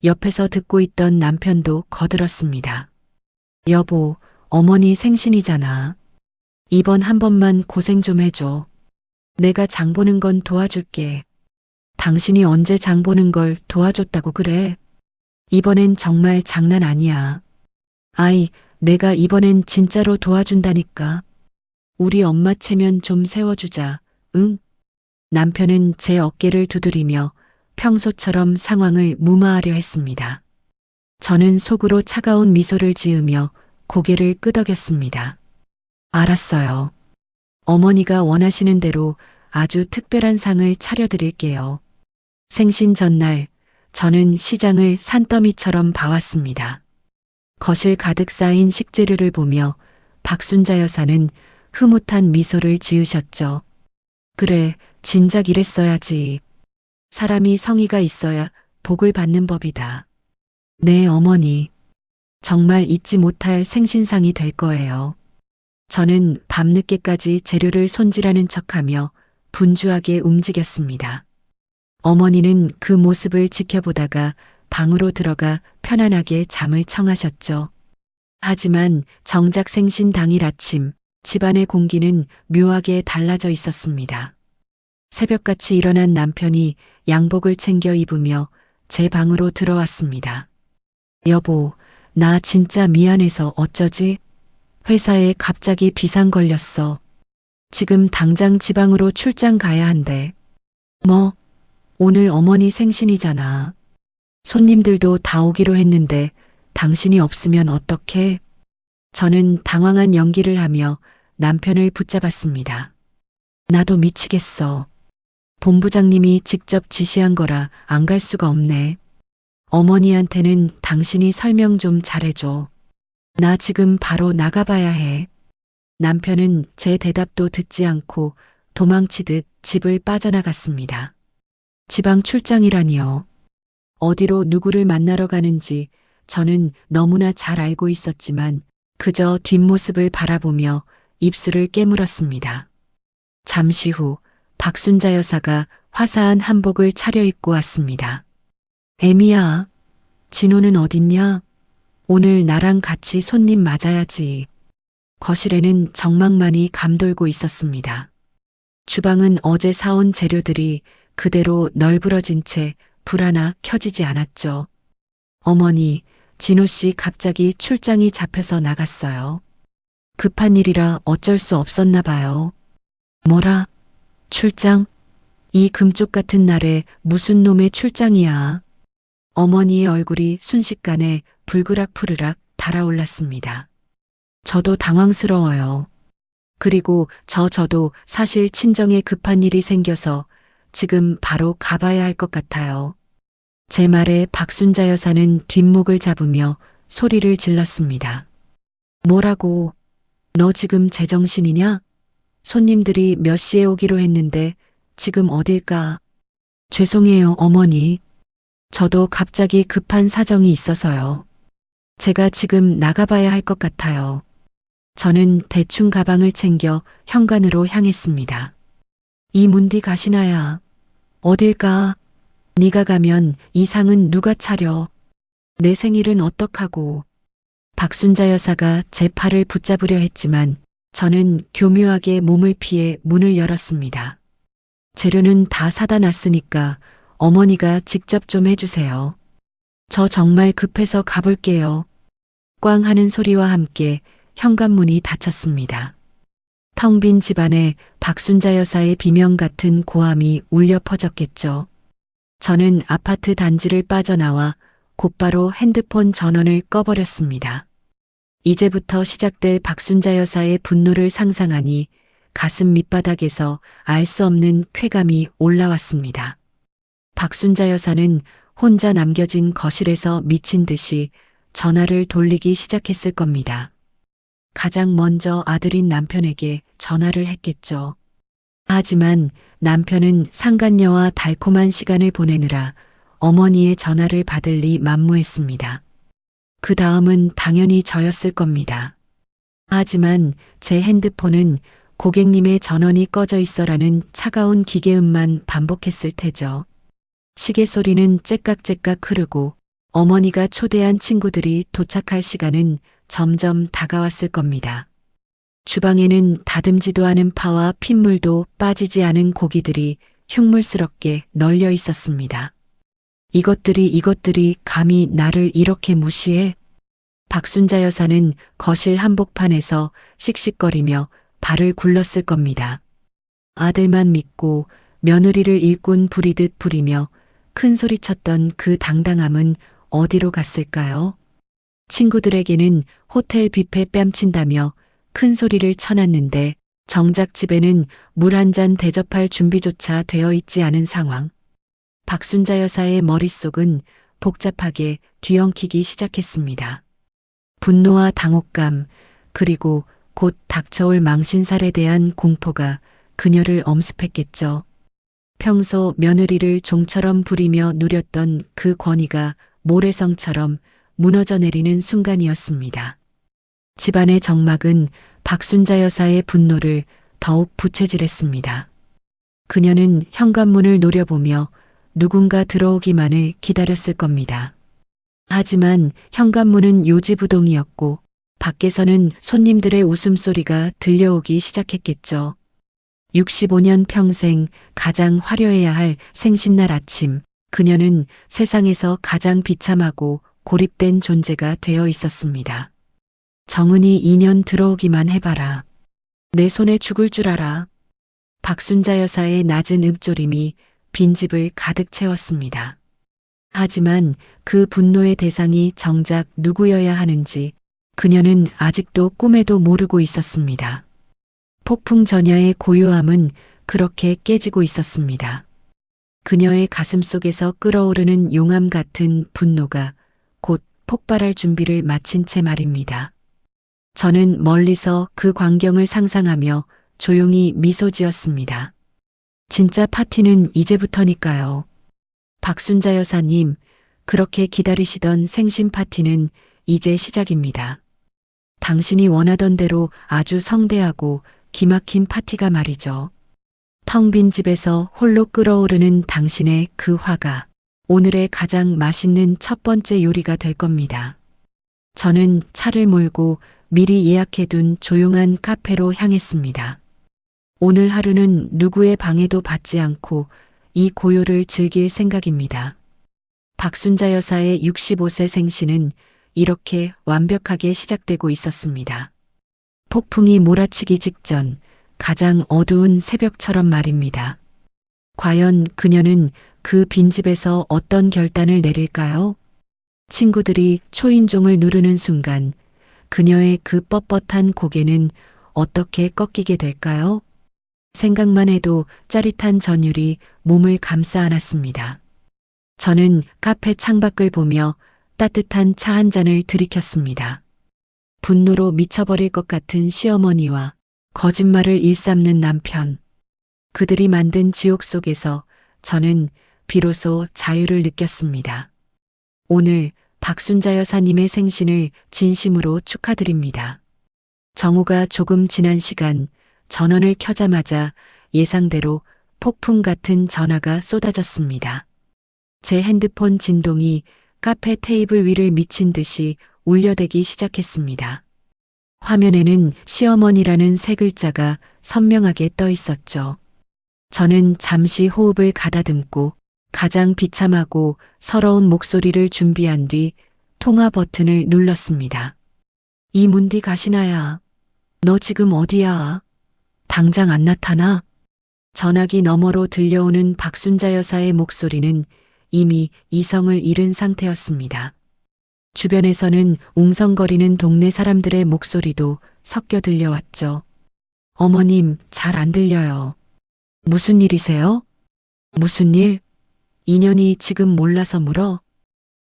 S1: 옆에서 듣고 있던 남편도 거들었습니다. 여보, 어머니 생신이잖아. 이번 한 번만 고생 좀 해줘. 내가 장 보는 건 도와줄게. 당신이 언제 장 보는 걸 도와줬다고 그래? 이번엔 정말 장난 아니야. 아이, 내가 이번엔 진짜로 도와준다니까. 우리 엄마 체면 좀 세워주자. 응? 남편은 제 어깨를 두드리며 평소처럼 상황을 무마하려 했습니다. 저는 속으로 차가운 미소를 지으며 고개를 끄덕였습니다. 알았어요. 어머니가 원하시는 대로 아주 특별한 상을 차려드릴게요. 생신 전날 저는 시장을 산더미처럼 봐왔습니다. 거실 가득 쌓인 식재료를 보며 박순자 여사는 흐뭇한 미소를 지으셨죠. 그래, 진작 이랬어야지. 사람이 성의가 있어야 복을 받는 법이다. 네, 어머니. 정말 잊지 못할 생신상이 될 거예요. 저는 밤늦게까지 재료를 손질하는 척하며 분주하게 움직였습니다. 어머니는 그 모습을 지켜보다가 방으로 들어가 편안하게 잠을 청하셨죠. 하지만 정작 생신 당일 아침 집안의 공기는 묘하게 달라져 있었습니다. 새벽같이 일어난 남편이 양복을 챙겨 입으며 제 방으로 들어왔습니다. 여보, 나 진짜 미안해서 어쩌지? 회사에 갑자기 비상 걸렸어. 지금 당장 지방으로 출장 가야 한대. 뭐? 오늘 어머니 생신이잖아. 손님들도 다 오기로 했는데 당신이 없으면 어떡해? 저는 당황한 연기를 하며 남편을 붙잡았습니다. 나도 미치겠어. 본부장님이 직접 지시한 거라 안 갈 수가 없네. 어머니한테는 당신이 설명 좀 잘해줘. 나 지금 바로 나가봐야 해. 남편은 제 대답도 듣지 않고 도망치듯 집을 빠져나갔습니다. 지방 출장이라니요. 어디로 누구를 만나러 가는지 저는 너무나 잘 알고 있었지만 그저 뒷모습을 바라보며 입술을 깨물었습니다. 잠시 후 박순자 여사가 화사한 한복을 차려입고 왔습니다. 애미야, 진호는 어딨냐? 오늘 나랑 같이 손님 맞아야지. 거실에는 정막만이 감돌고 있었습니다. 주방은 어제 사온 재료들이 그대로 널브러진 채 불 하나 켜지지 않았죠. 어머니, 진호 씨 갑자기 출장이 잡혀서 나갔어요. 급한 일이라 어쩔 수 없었나 봐요. 뭐라? 출장? 이 금쪽 같은 날에 무슨 놈의 출장이야. 어머니의 얼굴이 순식간에 불그락푸르락 달아올랐습니다. 저도 당황스러워요. 그리고 저도 사실 친정에 급한 일이 생겨서 지금 바로 가봐야 할 것 같아요. 제 말에 박순자 여사는 뒷목을 잡으며 소리를 질렀습니다. 뭐라고? 너 지금 제정신이냐? 손님들이 몇 시에 오기로 했는데 지금 어딜까? 죄송해요, 어머니. 저도 갑자기 급한 사정이 있어서요. 제가 지금 나가봐야 할 것 같아요. 저는 대충 가방을 챙겨 현관으로 향했습니다. 이 문디 가시나야. 어딜 가? 네가 가면 이 상은 누가 차려? 내 생일은 어떡하고. 박순자 여사가 제 팔을 붙잡으려 했지만 저는 교묘하게 몸을 피해 문을 열었습니다. 재료는 다 사다 놨으니까 어머니가 직접 좀 해주세요. 저 정말 급해서 가볼게요. 꽝 하는 소리와 함께 현관문이 닫혔습니다. 텅 빈 집안에 박순자 여사의 비명 같은 고함이 울려 퍼졌겠죠. 저는 아파트 단지를 빠져나와 곧바로 핸드폰 전원을 꺼버렸습니다. 이제부터 시작될 박순자 여사의 분노를 상상하니 가슴 밑바닥에서 알 수 없는 쾌감이 올라왔습니다. 박순자 여사는 혼자 남겨진 거실에서 미친 듯이 전화를 돌리기 시작했을 겁니다. 가장 먼저 아들인 남편에게 전화를 했겠죠. 하지만 남편은 상간녀와 달콤한 시간을 보내느라 어머니의 전화를 받을 리 만무했습니다. 그 다음은 당연히 저였을 겁니다. 하지만 제 핸드폰은 고객님의 전원이 꺼져 있어라는 차가운 기계음만 반복했을 테죠. 시계 소리는 째깍째깍 흐르고 어머니가 초대한 친구들이 도착할 시간은 점점 다가왔을 겁니다. 주방에는 다듬지도 않은 파와 핏물도 빠지지 않은 고기들이 흉물스럽게 널려 있었습니다. 이것들이 감히 나를 이렇게 무시해? 박순자 여사는 거실 한복판에서 씩씩거리며 발을 굴렀을 겁니다. 아들만 믿고 며느리를 일꾼 부리듯 부리며 큰 소리쳤던 그 당당함은 어디로 갔을까요? 친구들에게는 호텔 뷔페 뺨친다며 큰 소리를 쳐놨는데 정작 집에는 물 한 잔 대접할 준비조차 되어 있지 않은 상황. 박순자 여사의 머릿속은 복잡하게 뒤엉키기 시작했습니다. 분노와 당혹감, 그리고 곧 닥쳐올 망신살에 대한 공포가 그녀를 엄습했겠죠. 평소 며느리를 종처럼 부리며 누렸던 그 권위가 모래성처럼 무너져 내리는 순간이었습니다. 집안의 정막은 박순자 여사의 분노를 더욱 부채질했습니다. 그녀는 현관문을 노려보며 누군가 들어오기만을 기다렸을 겁니다. 하지만 현관문은 요지부동이었고 밖에서는 손님들의 웃음소리가 들려오기 시작했겠죠. 65년 평생 가장 화려해야 할 생신날 아침, 그녀는 세상에서 가장 비참하고 고립된 존재가 되어 있었습니다. 정은이 2년 들어오기만 해봐라. 내 손에 죽을 줄 알아. 박순자 여사의 낮은 읊조림이 빈집을 가득 채웠습니다. 하지만 그 분노의 대상이 정작 누구여야 하는지 그녀는 아직도 꿈에도 모르고 있었습니다. 폭풍 전야의 고요함은 그렇게 깨지고 있었습니다. 그녀의 가슴 속에서 끓어오르는 용암 같은 분노가 곧 폭발할 준비를 마친 채 말입니다. 저는 멀리서 그 광경을 상상하며 조용히 미소 지었습니다. 진짜 파티는 이제부터니까요. 박순자 여사님, 그렇게 기다리시던 생신 파티는 이제 시작입니다. 당신이 원하던 대로 아주 성대하고 기막힌 파티가 말이죠. 텅 빈 집에서 홀로 끓어오르는 당신의 그 화가 오늘의 가장 맛있는 첫 번째 요리가 될 겁니다. 저는 차를 몰고 미리 예약해둔 조용한 카페로 향했습니다. 오늘 하루는 누구의 방해도 받지 않고 이 고요를 즐길 생각입니다. 박순자 여사의 65세 생신은 이렇게 완벽하게 시작되고 있었습니다. 폭풍이 몰아치기 직전 가장 어두운 새벽처럼 말입니다. 과연 그녀는 그 빈집에서 어떤 결단을 내릴까요? 친구들이 초인종을 누르는 순간 그녀의 그 뻣뻣한 고개는 어떻게 꺾이게 될까요? 생각만 해도 짜릿한 전율이 몸을 감싸 안았습니다. 저는 카페 창밖을 보며 따뜻한 차 한 잔을 들이켰습니다. 분노로 미쳐버릴 것 같은 시어머니와 거짓말을 일삼는 남편. 그들이 만든 지옥 속에서 저는 비로소 자유를 느꼈습니다. 오늘 박순자 여사님의 생신을 진심으로 축하드립니다. 정오가 조금 지난 시간 전원을 켜자마자 예상대로 폭풍 같은 전화가 쏟아졌습니다. 제 핸드폰 진동이 카페 테이블 위를 미친 듯이 울려대기 시작했습니다. 화면에는 시어머니라는 세 글자가 선명하게 떠 있었죠. 저는 잠시 호흡을 가다듬고 가장 비참하고 서러운 목소리를 준비한 뒤 통화 버튼을 눌렀습니다. 이문디 가시나야. 너 지금 어디야? 당장 안 나타나? 전화기 너머로 들려오는 박순자 여사의 목소리는 이미 이성을 잃은 상태였습니다. 주변에서는 웅성거리는 동네 사람들의 목소리도 섞여 들려왔죠. 어머님, 잘 안 들려요. 무슨 일이세요? 무슨 일? 인연이 지금 몰라서 물어?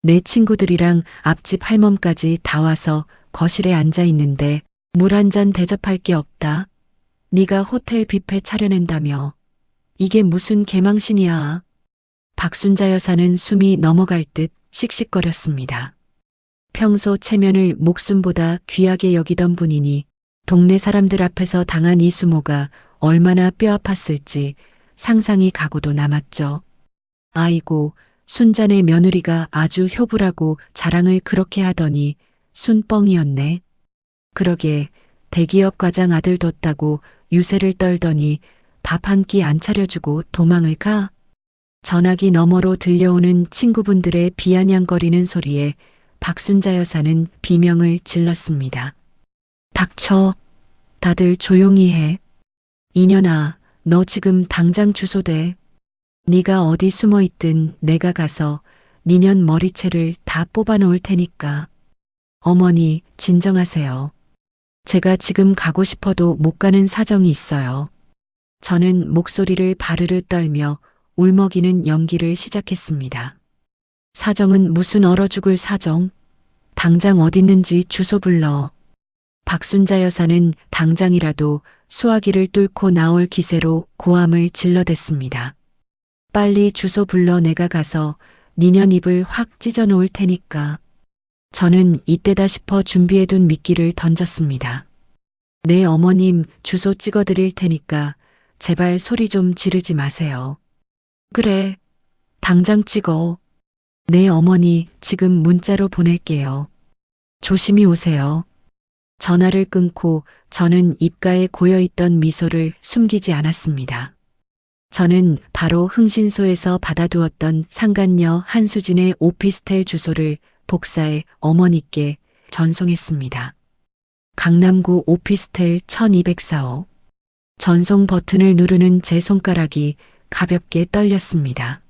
S1: 내 친구들이랑 앞집 할멈까지 다 와서 거실에 앉아 있는데 물 한 잔 대접할 게 없다. 네가 호텔 뷔페 차려낸다며. 이게 무슨 개망신이야. 박순자 여사는 숨이 넘어갈 듯 씩씩거렸습니다. 평소 체면을 목숨보다 귀하게 여기던 분이니 동네 사람들 앞에서 당한 이 수모가 얼마나 뼈아팠을지 상상이 가고도 남았죠. 아이고, 순자네 며느리가 아주 효부라고 자랑을 그렇게 하더니 순뻥이었네. 그러게 대기업 과장 아들 뒀다고 유세를 떨더니 밥 한 끼 안 차려주고 도망을 가? 전화기 너머로 들려오는 친구분들의 비아냥거리는 소리에 박순자 여사는 비명을 질렀습니다. 닥쳐. 다들 조용히 해. 이년아, 너 지금 당장 주소대. 네가 어디 숨어 있든 내가 가서 니년 머리채를 다 뽑아 놓을 테니까. 어머니, 진정하세요. 제가 지금 가고 싶어도 못 가는 사정이 있어요. 저는 목소리를 바르르 떨며 울먹이는 연기를 시작했습니다. 사정은 무슨 얼어 죽을 사정? 당장 어딨는지 주소 불러. 박순자 여사는 당장이라도 수화기를 뚫고 나올 기세로 고함을 질러댔습니다. 빨리 주소 불러 내가 가서 니년 입을 확 찢어 놓을 테니까. 저는 이때다 싶어 준비해둔 미끼를 던졌습니다. 네 어머님 주소 찍어드릴 테니까 제발 소리 좀 지르지 마세요. 그래, 당장 찍어. 네 어머니 지금 문자로 보낼게요. 조심히 오세요. 전화를 끊고 저는 입가에 고여있던 미소를 숨기지 않았습니다. 저는 바로 흥신소에서 받아두었던 상간녀 한수진의 오피스텔 주소를 복사해 어머니께 전송했습니다. 강남구 오피스텔 1204호. 전송 버튼을 누르는 제 손가락이 가볍게 떨렸습니다.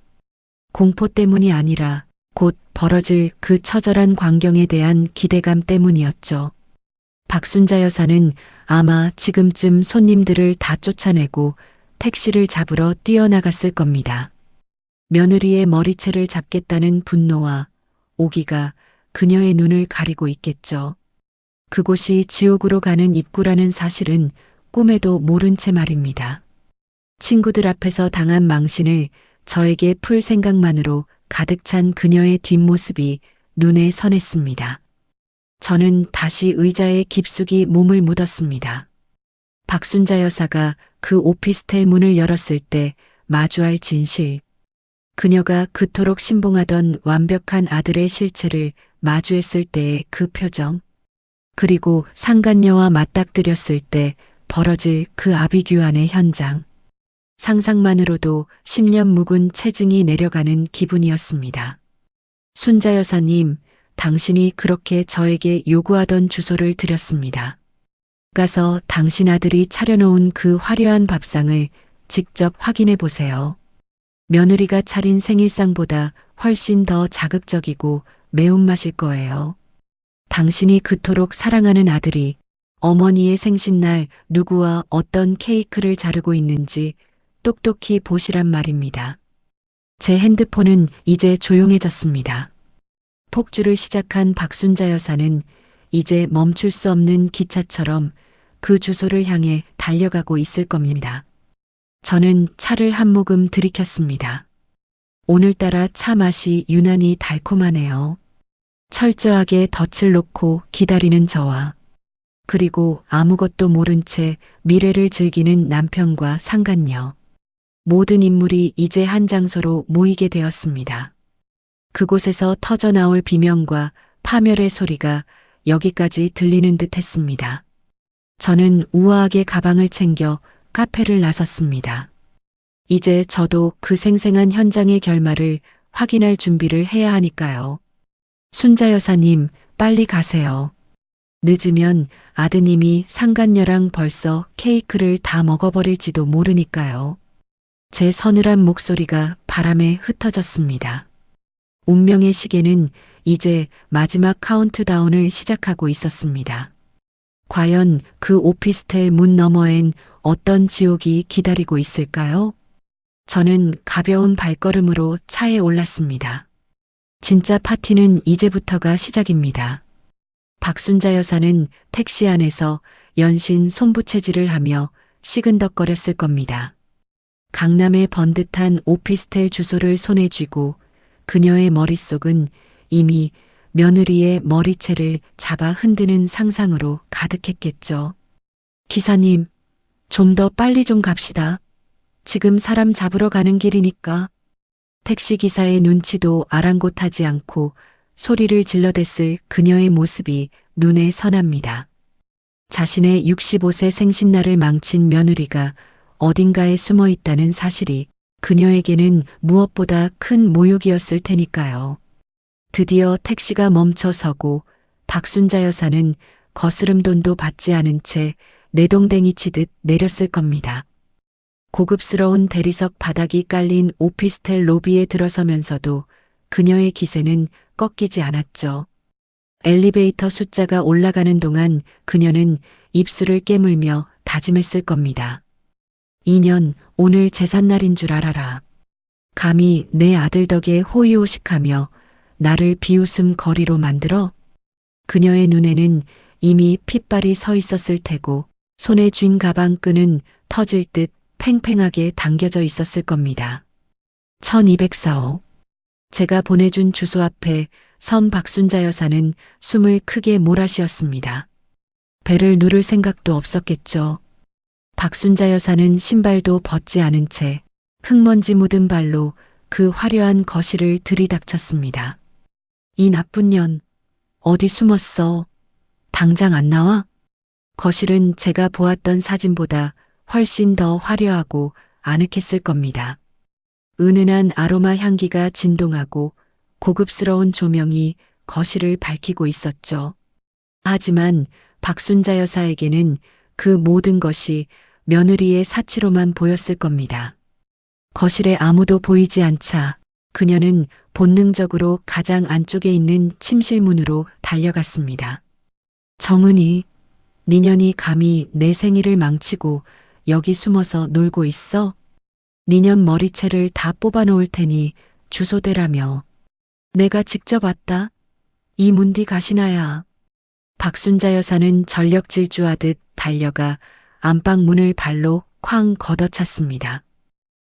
S1: 공포 때문이 아니라 곧 벌어질 그 처절한 광경에 대한 기대감 때문이었죠. 박순자 여사는 아마 지금쯤 손님들을 다 쫓아내고 택시를 잡으러 뛰어나갔을 겁니다. 며느리의 머리채를 잡겠다는 분노와 오기가 그녀의 눈을 가리고 있겠죠. 그곳이 지옥으로 가는 입구라는 사실은 꿈에도 모른 채 말입니다. 친구들 앞에서 당한 망신을 저에게 풀 생각만으로 가득 찬 그녀의 뒷모습이 눈에 선했습니다. 저는 다시 의자에 깊숙이 몸을 묻었습니다. 박순자 여사가 그 오피스텔 문을 열었을 때 마주할 진실. 그녀가 그토록 신봉하던 완벽한 아들의 실체를 마주했을 때의 그 표정. 그리고 상간녀와 맞닥뜨렸을 때 벌어질 그 아비규환의 현장. 상상만으로도 10년 묵은 체증이 내려가는 기분이었습니다. 순자 여사님, 당신이 그렇게 저에게 요구하던 주소를 드렸습니다. 가서 당신 아들이 차려놓은 그 화려한 밥상을 직접 확인해 보세요. 며느리가 차린 생일상보다 훨씬 더 자극적이고 매운맛일 거예요. 당신이 그토록 사랑하는 아들이 어머니의 생신날 누구와 어떤 케이크를 자르고 있는지 똑똑히 보시란 말입니다. 제 핸드폰은 이제 조용해졌습니다. 폭주를 시작한 박순자 여사는 이제 멈출 수 없는 기차처럼 그 주소를 향해 달려가고 있을 겁니다. 저는 차를 한 모금 들이켰습니다. 오늘따라 차 맛이 유난히 달콤하네요. 철저하게 덫을 놓고 기다리는 저와 그리고 아무것도 모른 채 미래를 즐기는 남편과 상간녀. 모든 인물이 이제 한 장소로 모이게 되었습니다. 그곳에서 터져나올 비명과 파멸의 소리가 여기까지 들리는 듯 했습니다. 저는 우아하게 가방을 챙겨 카페를 나섰습니다. 이제 저도 그 생생한 현장의 결말을 확인할 준비를 해야 하니까요. 순자 여사님, 빨리 가세요. 늦으면 아드님이 상간녀랑 벌써 케이크를 다 먹어버릴지도 모르니까요. 제 서늘한 목소리가 바람에 흩어졌습니다. 운명의 시계는 이제 마지막 카운트다운을 시작하고 있었습니다. 과연 그 오피스텔 문 너머엔 어떤 지옥이 기다리고 있을까요? 저는 가벼운 발걸음으로 차에 올랐습니다. 진짜 파티는 이제부터가 시작입니다. 박순자 여사는 택시 안에서 연신 손부채질을 하며 시근덕거렸을 겁니다. 강남의 번듯한 오피스텔 주소를 손에 쥐고 그녀의 머릿속은 이미 며느리의 머리채를 잡아 흔드는 상상으로 가득했겠죠. 기사님, 좀 더 빨리 좀 갑시다. 지금 사람 잡으러 가는 길이니까. 택시기사의 눈치도 아랑곳하지 않고 소리를 질러댔을 그녀의 모습이 눈에 선합니다. 자신의 65세 생신날을 망친 며느리가 어딘가에 숨어 있다는 사실이 그녀에게는 무엇보다 큰 모욕이었을 테니까요. 드디어 택시가 멈춰서고 박순자 여사는 거스름돈도 받지 않은 채 내동댕이 치듯 내렸을 겁니다. 고급스러운 대리석 바닥이 깔린 오피스텔 로비에 들어서면서도 그녀의 기세는 꺾이지 않았죠. 엘리베이터 숫자가 올라가는 동안 그녀는 입술을 깨물며 다짐했을 겁니다. 2년, 오늘 제삿날인 줄 알아라. 감히 내 아들 덕에 호의호식하며 나를 비웃음 거리로 만들어? 그녀의 눈에는 이미 핏발이 서 있었을 테고 손에 쥔 가방끈은 터질 듯 팽팽하게 당겨져 있었을 겁니다. 1204호. 제가 보내준 주소 앞에 선 박순자 여사는 숨을 크게 몰아쉬었습니다. 배를 누를 생각도 없었겠죠. 박순자 여사는 신발도 벗지 않은 채 흙먼지 묻은 발로 그 화려한 거실을 들이닥쳤습니다. 이 나쁜 년, 어디 숨었어? 당장 안 나와? 거실은 제가 보았던 사진보다 훨씬 더 화려하고 아늑했을 겁니다. 은은한 아로마 향기가 진동하고 고급스러운 조명이 거실을 밝히고 있었죠. 하지만 박순자 여사에게는 그 모든 것이 며느리의 사치로만 보였을 겁니다. 거실에 아무도 보이지 않자 그녀는 본능적으로 가장 안쪽에 있는 침실 문으로 달려갔습니다. 정은이, 니년이 감히 내 생일을 망치고 여기 숨어서 놀고 있어? 니년 머리채를 다 뽑아놓을 테니 주소 대라며. 내가 직접 왔다. 이 문디 가시나야. 박순자 여사는 전력 질주하듯 달려가 안방 문을 발로 쾅 걷어찼습니다.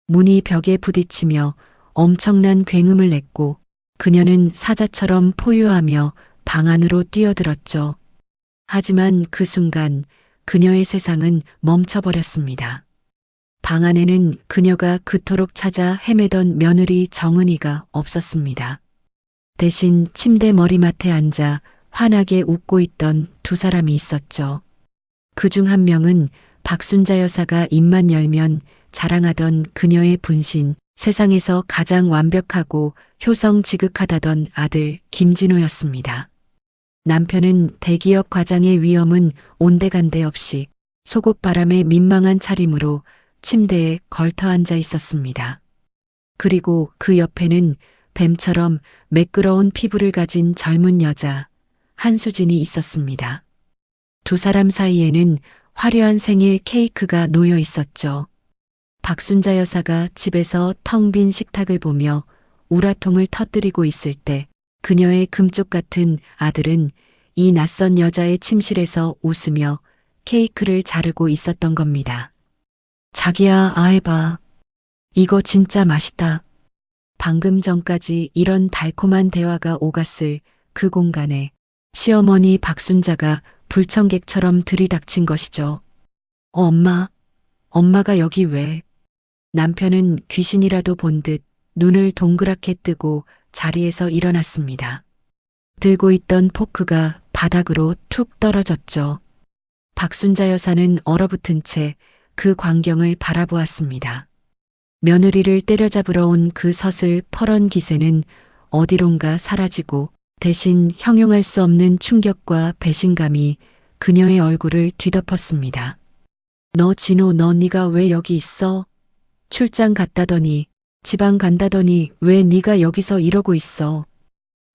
S1: 문이 벽에 부딪히며 엄청난 굉음을 냈고 그녀는 사자처럼 포효하며 방 안으로 뛰어들었죠. 하지만 그 순간 그녀의 세상은 멈춰버렸습니다. 방 안에는 그녀가 그토록 찾아 헤매던 며느리 정은이가 없었습니다. 대신 침대 머리맡에 앉아 환하게 웃고 있던 두 사람이 있었죠. 그중 한 명은 박순자 여사가 입만 열면 자랑하던 그녀의 분신, 세상에서 가장 완벽하고 효성 지극하다던 아들 김진호였습니다. 남편은 대기업 과장의 위엄은 온데간데 없이 속옷바람에 민망한 차림으로 침대에 걸터 앉아 있었습니다. 그리고 그 옆에는 뱀처럼 매끄러운 피부를 가진 젊은 여자 한수진이 있었습니다. 두 사람 사이에는 화려한 생일 케이크가 놓여 있었죠. 박순자 여사가 집에서 텅 빈 식탁을 보며 우라통을 터뜨리고 있을 때 그녀의 금쪽 같은 아들은 이 낯선 여자의 침실에서 웃으며 케이크를 자르고 있었던 겁니다. 자기야, 아해봐. 이거 진짜 맛있다. 방금 전까지 이런 달콤한 대화가 오갔을 그 공간에 시어머니 박순자가 불청객처럼 들이닥친 것이죠. 엄마가 여기 왜? 남편은 귀신이라도 본 듯 눈을 동그랗게 뜨고 자리에서 일어났습니다. 들고 있던 포크가 바닥으로 툭 떨어졌죠. 박순자 여사는 얼어붙은 채 그 광경을 바라보았습니다. 며느리를 때려잡으러 온 그 서슬 펄런 기세는 어디론가 사라지고 대신 형용할 수 없는 충격과 배신감이 그녀의 얼굴을 뒤덮었습니다. 너 진호, 너 네가 왜 여기 있어? 출장 갔다더니 지방 간다더니 왜 네가 여기서 이러고 있어?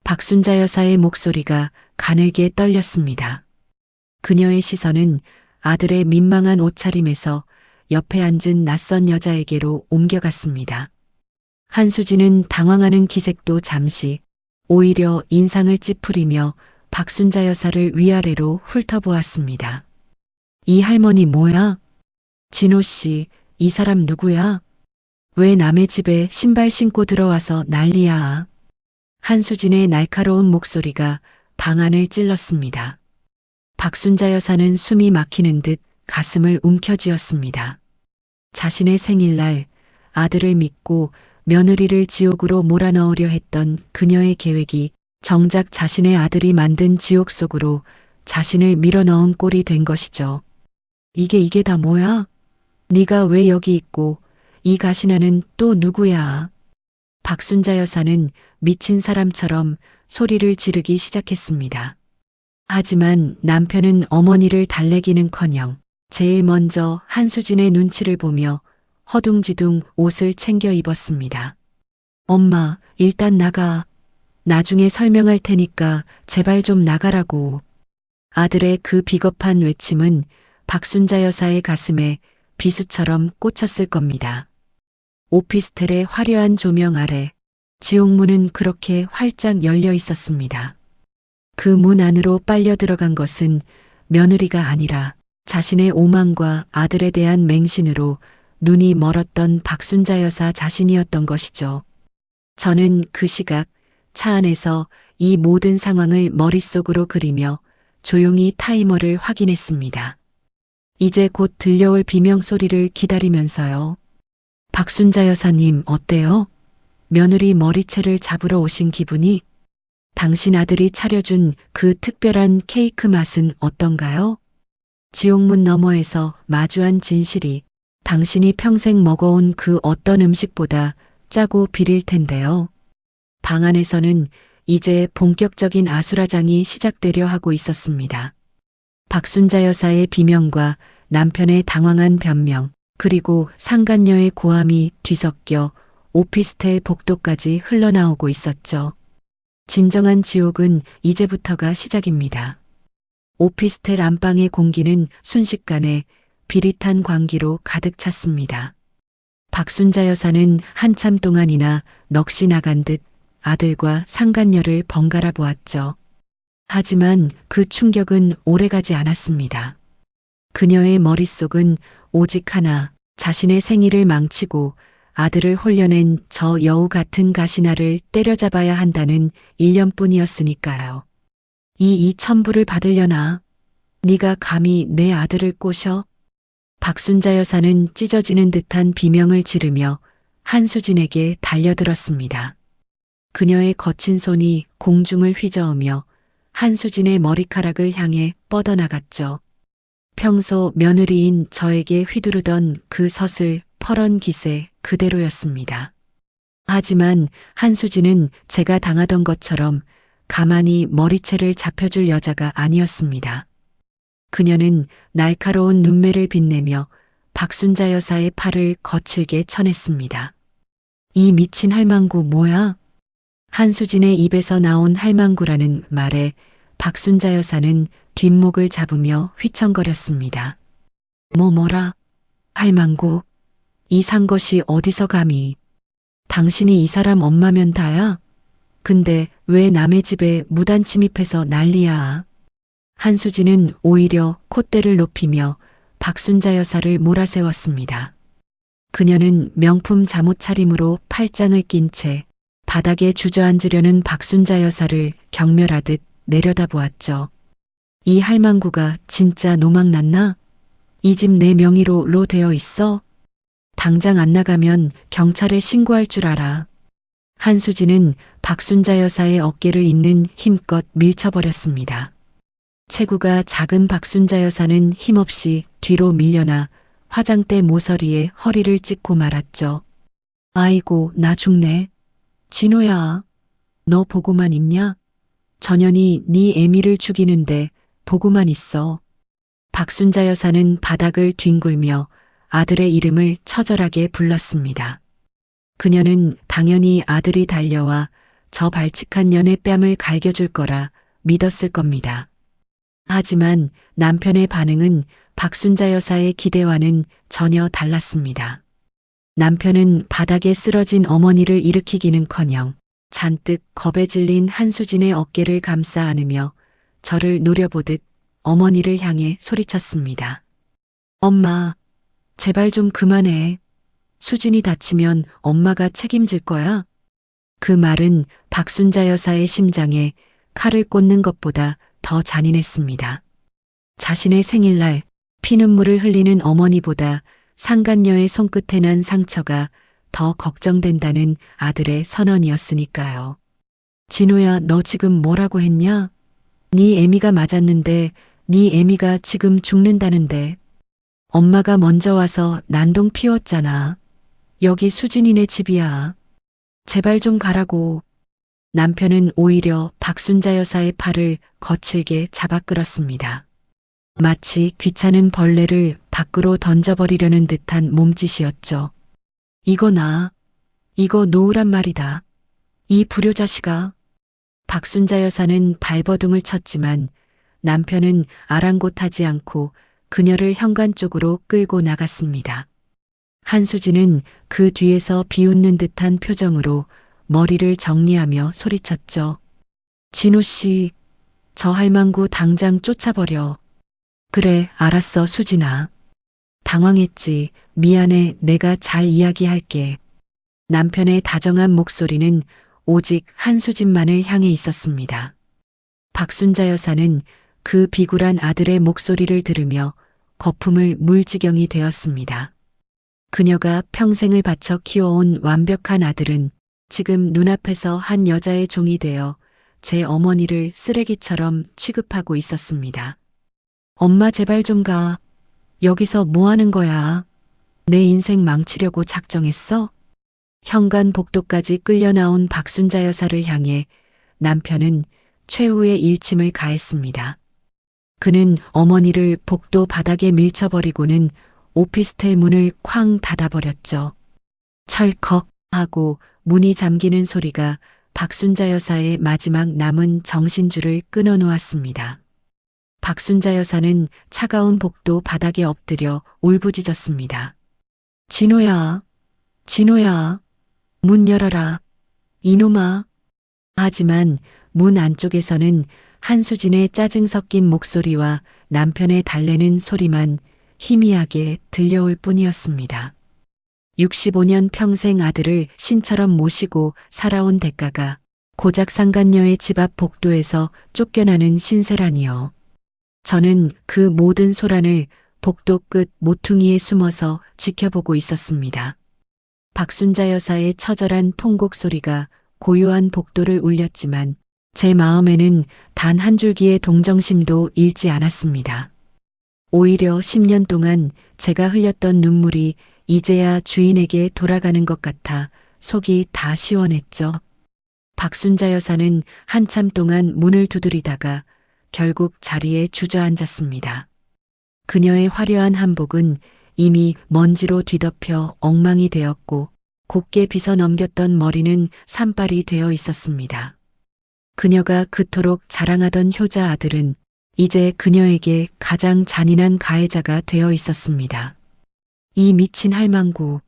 S1: 박순자 여사의 목소리가 가늘게 떨렸습니다. 그녀의 시선은 아들의 민망한 옷차림에서 옆에 앉은 낯선 여자에게로 옮겨갔습니다. 한수진은 당황하는 기색도 잠시, 오히려 인상을 찌푸리며 박순자 여사를 위아래로 훑어보았습니다. 이 할머니 뭐야? 진호 씨, 이 사람 누구야? 왜 남의 집에 신발 신고 들어와서 난리야? 한수진의 날카로운 목소리가 방 안을 찔렀습니다. 박순자 여사는 숨이 막히는 듯 가슴을 움켜쥐었습니다. 자신의 생일날 아들을 믿고 며느리를 지옥으로 몰아넣으려 했던 그녀의 계획이 정작 자신의 아들이 만든 지옥 속으로 자신을 밀어넣은 꼴이 된 것이죠. 이게 다 뭐야? 네가 왜 여기 있고 이 가시나는 또 누구야? 박순자 여사는 미친 사람처럼 소리를 지르기 시작했습니다. 하지만 남편은 어머니를 달래기는커녕 제일 먼저 한수진의 눈치를 보며 허둥지둥 옷을 챙겨 입었습니다. 엄마, 일단 나가. 나중에 설명할 테니까 제발 좀 나가라고. 아들의 그 비겁한 외침은 박순자 여사의 가슴에 비수처럼 꽂혔을 겁니다. 오피스텔의 화려한 조명 아래 지옥문은 그렇게 활짝 열려 있었습니다. 그 문 안으로 빨려 들어간 것은 며느리가 아니라 자신의 오만과 아들에 대한 맹신으로 눈이 멀었던 박순자 여사 자신이었던 것이죠. 저는 그 시각 차 안에서 이 모든 상황을 머릿속으로 그리며 조용히 타이머를 확인했습니다. 이제 곧 들려올 비명 소리를 기다리면서요. 박순자 여사님 어때요? 며느리 머리채를 잡으러 오신 기분이? 당신 아들이 차려준 그 특별한 케이크 맛은 어떤가요? 지옥문 너머에서 마주한 진실이 당신이 평생 먹어온 그 어떤 음식보다 짜고 비릴 텐데요. 방 안에서는 이제 본격적인 아수라장이 시작되려 하고 있었습니다. 박순자 여사의 비명과 남편의 당황한 변명, 그리고 상간녀의 고함이 뒤섞여 오피스텔 복도까지 흘러나오고 있었죠. 진정한 지옥은 이제부터가 시작입니다. 오피스텔 안방의 공기는 순식간에 비릿한 광기로 가득 찼습니다. 박순자 여사는 한참 동안이나 넋이 나간 듯 아들과 상간녀를 번갈아 보았죠. 하지만 그 충격은 오래가지 않았습니다. 그녀의 머릿속은 오직 하나, 자신의 생일을 망치고 아들을 홀려낸 저 여우 같은 가시나를 때려잡아야 한다는 일념뿐이었으니까요. 이 천부를 받으려나? 네가 감히 내 아들을 꼬셔? 박순자 여사는 찢어지는 듯한 비명을 지르며 한수진에게 달려들었습니다. 그녀의 거친 손이 공중을 휘저으며 한수진의 머리카락을 향해 뻗어나갔죠. 평소 며느리인 저에게 휘두르던 그 서슬 퍼런 기세 그대로였습니다. 하지만 한수진은 제가 당하던 것처럼 가만히 머리채를 잡혀줄 여자가 아니었습니다. 그녀는 날카로운 눈매를 빛내며 박순자 여사의 팔을 거칠게 쳐냈습니다. 이 미친 할망구 뭐야? 한수진의 입에서 나온 할망구라는 말에 박순자 여사는 뒷목을 잡으며 휘청거렸습니다. 뭐라? 할망구? 이 산 것이 어디서 감히? 당신이 이 사람 엄마면 다야? 근데 왜 남의 집에 무단 침입해서 난리야? 한수진은 오히려 콧대를 높이며 박순자 여사를 몰아세웠습니다. 그녀는 명품 잠옷 차림으로 팔짱을 낀 채 바닥에 주저앉으려는 박순자 여사를 경멸하듯 내려다보았죠. 이 할망구가 진짜 노망났나? 이 집 내 명의로 되어 있어? 당장 안 나가면 경찰에 신고할 줄 알아. 한수진은 박순자 여사의 어깨를 잇는 힘껏 밀쳐버렸습니다. 체구가 작은 박순자 여사는 힘없이 뒤로 밀려나 화장대 모서리에 허리를 찢고 말았죠. 아이고 나 죽네. 진호야, 너 보고만 있냐? 전현이 네 애미를 죽이는데 보고만 있어. 박순자 여사는 바닥을 뒹굴며 아들의 이름을 처절하게 불렀습니다. 그녀는 당연히 아들이 달려와 저 발칙한 년의 뺨을 갈겨줄 거라 믿었을 겁니다. 하지만 남편의 반응은 박순자 여사의 기대와는 전혀 달랐습니다. 남편은 바닥에 쓰러진 어머니를 일으키기는커녕 잔뜩 겁에 질린 한수진의 어깨를 감싸 안으며 저를 노려보듯 어머니를 향해 소리쳤습니다. 엄마, 제발 좀 그만해. 수진이 다치면 엄마가 책임질 거야. 그 말은 박순자 여사의 심장에 칼을 꽂는 것보다 더 잔인했습니다. 자신의 생일날 피눈물을 흘리는 어머니보다 상간녀의 손끝에 난 상처가 더 걱정된다는 아들의 선언이었으니까요. 진호야, 너 지금 뭐라고 했냐? 네 애미가 맞았는데 네 애미가 지금 죽는다는데. 엄마가 먼저 와서 난동 피웠잖아. 여기 수진이네 집이야. 제발 좀 가라고. 남편은 오히려 박순자 여사의 팔을 거칠게 잡아 끌었습니다. 마치 귀찮은 벌레를 밖으로 던져버리려는 듯한 몸짓이었죠. 이거 이거 놓으란 말이다. 이 불효자식아. 박순자 여사는 발버둥을 쳤지만 남편은 아랑곳하지 않고 그녀를 현관 쪽으로 끌고 나갔습니다. 한수진은 그 뒤에서 비웃는 듯한 표정으로 머리를 정리하며 소리쳤죠. 진호 씨, 저 할망구 당장 쫓아버려. 그래, 알았어, 수진아. 당황했지. 미안해, 내가 잘 이야기할게. 남편의 다정한 목소리는 오직 한수진만을 향해 있었습니다. 박순자 여사는 그 비굴한 아들의 목소리를 들으며 거품을 물 지경이 되었습니다. 그녀가 평생을 바쳐 키워온 완벽한 아들은 지금 눈앞에서 한 여자의 종이 되어 제 어머니를 쓰레기처럼 취급하고 있었습니다. 엄마 제발 좀 가. 여기서 뭐 하는 거야? 내 인생 망치려고 작정했어? 현관 복도까지 끌려 나온 박순자 여사를 향해 남편은 최후의 일침을 가했습니다. 그는 어머니를 복도 바닥에 밀쳐버리고는 오피스텔 문을 쾅 닫아버렸죠. 철컥 하고 문이 잠기는 소리가 박순자 여사의 마지막 남은 정신줄을 끊어놓았습니다. 박순자 여사는 차가운 복도 바닥에 엎드려 울부짖었습니다. 진호야, 진호야, 문 열어라, 이놈아. 하지만 문 안쪽에서는 한수진의 짜증 섞인 목소리와 남편의 달래는 소리만 희미하게 들려올 뿐이었습니다. 65년 평생 아들을 신처럼 모시고 살아온 대가가 고작 상간녀의 집 앞 복도에서 쫓겨나는 신세라니요. 저는 그 모든 소란을 복도 끝 모퉁이에 숨어서 지켜보고 있었습니다. 박순자 여사의 처절한 통곡 소리가 고요한 복도를 울렸지만 제 마음에는 단 한 줄기의 동정심도 잃지 않았습니다. 오히려 10년 동안 제가 흘렸던 눈물이 이제야 주인에게 돌아가는 것 같아 속이 다 시원했죠. 박순자 여사는 한참 동안 문을 두드리다가 결국 자리에 주저앉았습니다. 그녀의 화려한 한복은 이미 먼지로 뒤덮여 엉망이 되었고 곱게 빗어 넘겼던 머리는 산발이 되어 있었습니다. 그녀가 그토록 자랑하던 효자 아들은 이제 그녀에게 가장 잔인한 가해자가 되어 있었습니다. 이 미친 할망구.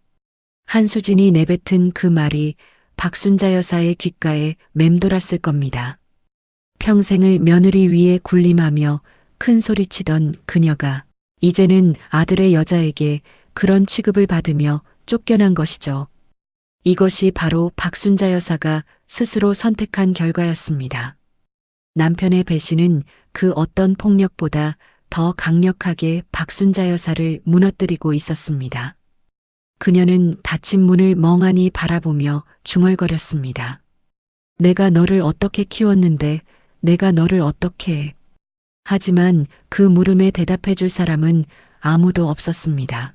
S1: 한수진이 내뱉은 그 말이 박순자 여사의 귓가에 맴돌았을 겁니다. 평생을 며느리 위에 군림하며 큰 소리치던 그녀가 이제는 아들의 여자에게 그런 취급을 받으며 쫓겨난 것이죠. 이것이 바로 박순자 여사가 스스로 선택한 결과였습니다. 남편의 배신은 그 어떤 폭력보다 더 강력하게 박순자 여사를 무너뜨리고 있었습니다. 그녀는 닫힌 문을 멍하니 바라보며 중얼거렸습니다. 내가 너를 어떻게 키웠는데 내가 너를 어떻게 해. 하지만 그 물음에 대답해 줄 사람은 아무도 없었습니다.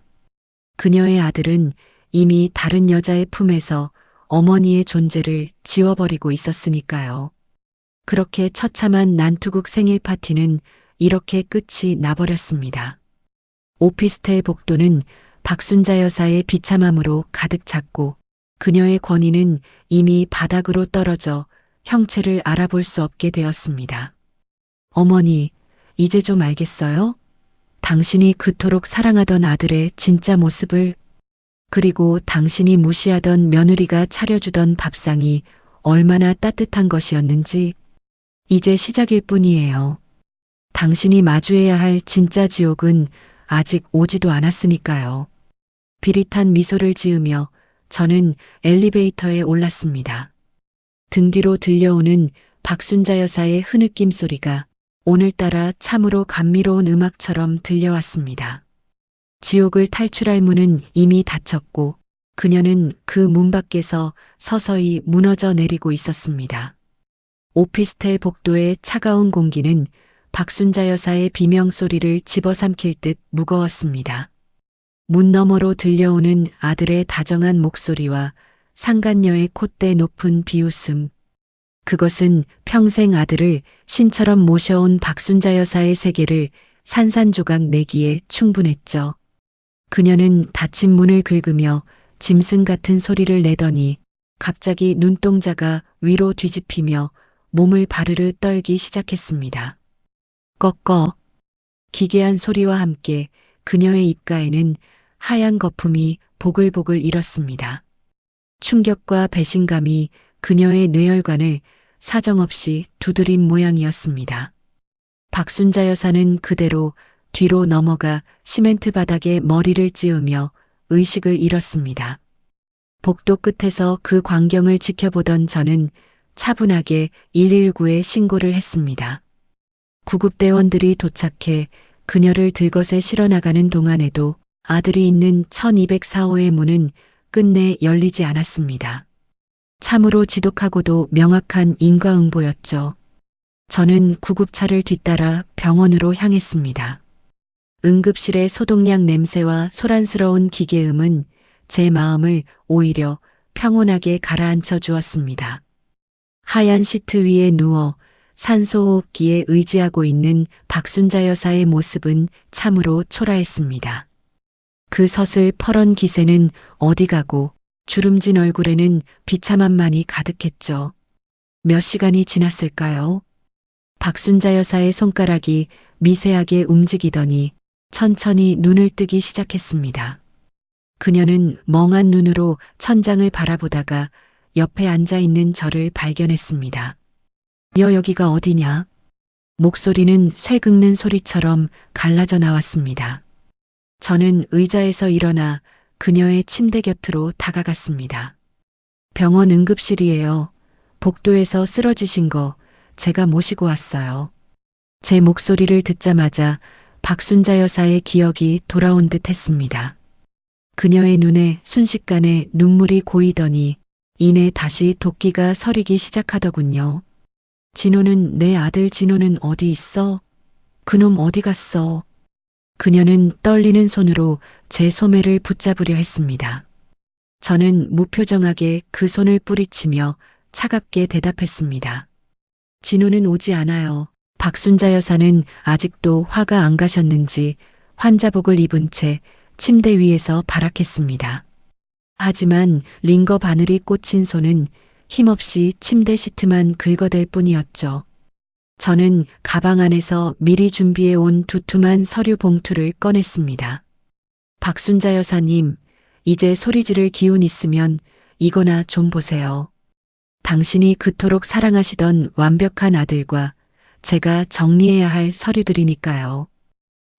S1: 그녀의 아들은 이미 다른 여자의 품에서 어머니의 존재를 지워버리고 있었으니까요. 그렇게 처참한 난투극 생일 파티는 이렇게 끝이 나버렸습니다. 오피스텔 복도는 박순자 여사의 비참함으로 가득 찼고 그녀의 권위는 이미 바닥으로 떨어져 형체를 알아볼 수 없게 되었습니다. 어머니, 이제 좀 알겠어요? 당신이 그토록 사랑하던 아들의 진짜 모습을, 그리고 당신이 무시하던 며느리가 차려주던 밥상이 얼마나 따뜻한 것이었는지 이제 시작일 뿐이에요. 당신이 마주해야 할 진짜 지옥은 아직 오지도 않았으니까요. 비릿한 미소를 지으며 저는 엘리베이터에 올랐습니다. 등 뒤로 들려오는 박순자 여사의 흐느낌 소리가 오늘따라 참으로 감미로운 음악처럼 들려왔습니다. 지옥을 탈출할 문은 이미 닫혔고 그녀는 그 문 밖에서 서서히 무너져 내리고 있었습니다. 오피스텔 복도의 차가운 공기는 박순자 여사의 비명소리를 집어삼킬 듯 무거웠습니다. 문 너머로 들려오는 아들의 다정한 목소리와 상간녀의 콧대 높은 비웃음. 그것은 평생 아들을 신처럼 모셔온 박순자 여사의 세계를 산산조각 내기에 충분했죠. 그녀는 닫힌 문을 긁으며 짐승 같은 소리를 내더니 갑자기 눈동자가 위로 뒤집히며 몸을 바르르 떨기 시작했습니다. 꺼꺼. 기괴한 소리와 함께 그녀의 입가에는 하얀 거품이 보글보글 일었습니다. 충격과 배신감이 그녀의 뇌혈관을 사정없이 두드린 모양이었습니다. 박순자 여사는 그대로 뒤로 넘어가 시멘트 바닥에 머리를 찌우며 의식을 잃었습니다. 복도 끝에서 그 광경을 지켜보던 저는 차분하게 119에 신고를 했습니다. 구급대원들이 도착해 그녀를 들것에 실어나가는 동안에도 아들이 있는 1204호의 문은 끝내 열리지 않았습니다. 참으로 지독하고도 명확한 인과응보였죠. 저는 구급차를 뒤따라 병원으로 향했습니다. 응급실의 소독약 냄새와 소란스러운 기계음은 제 마음을 오히려 평온하게 가라앉혀 주었습니다. 하얀 시트 위에 누워 산소호흡기에 의지하고 있는 박순자 여사의 모습은 참으로 초라했습니다. 그 서슬 퍼런 기세는 어디 가고 주름진 얼굴에는 비참함만이 가득했죠. 몇 시간이 지났을까요? 박순자 여사의 손가락이 미세하게 움직이더니 천천히 눈을 뜨기 시작했습니다. 그녀는 멍한 눈으로 천장을 바라보다가 옆에 앉아 있는 저를 발견했습니다. 여기가 어디냐? 목소리는 쇠 긁는 소리처럼 갈라져 나왔습니다. 저는 의자에서 일어나 그녀의 침대 곁으로 다가갔습니다. 병원 응급실이에요. 복도에서 쓰러지신 거 제가 모시고 왔어요. 제 목소리를 듣자마자 박순자 여사의 기억이 돌아온 듯 했습니다. 그녀의 눈에 순식간에 눈물이 고이더니 이내 다시 도끼가 서리기 시작하더군요. 진호는 내 아들 진호는 어디 있어? 그놈 어디 갔어? 그녀는 떨리는 손으로 제 소매를 붙잡으려 했습니다. 저는 무표정하게 그 손을 뿌리치며 차갑게 대답했습니다. 진호는 오지 않아요. 박순자 여사는 아직도 화가 안 가셨는지 환자복을 입은 채 침대 위에서 발악했습니다. 하지만 링거 바늘이 꽂힌 손은 힘없이 침대 시트만 긁어댈 뿐이었죠. 저는 가방 안에서 미리 준비해 온 두툼한 서류 봉투를 꺼냈습니다. 박순자 여사님, 이제 소리 지를 기운 있으면 이거나 좀 보세요. 당신이 그토록 사랑하시던 완벽한 아들과 제가 정리해야 할 서류들이니까요.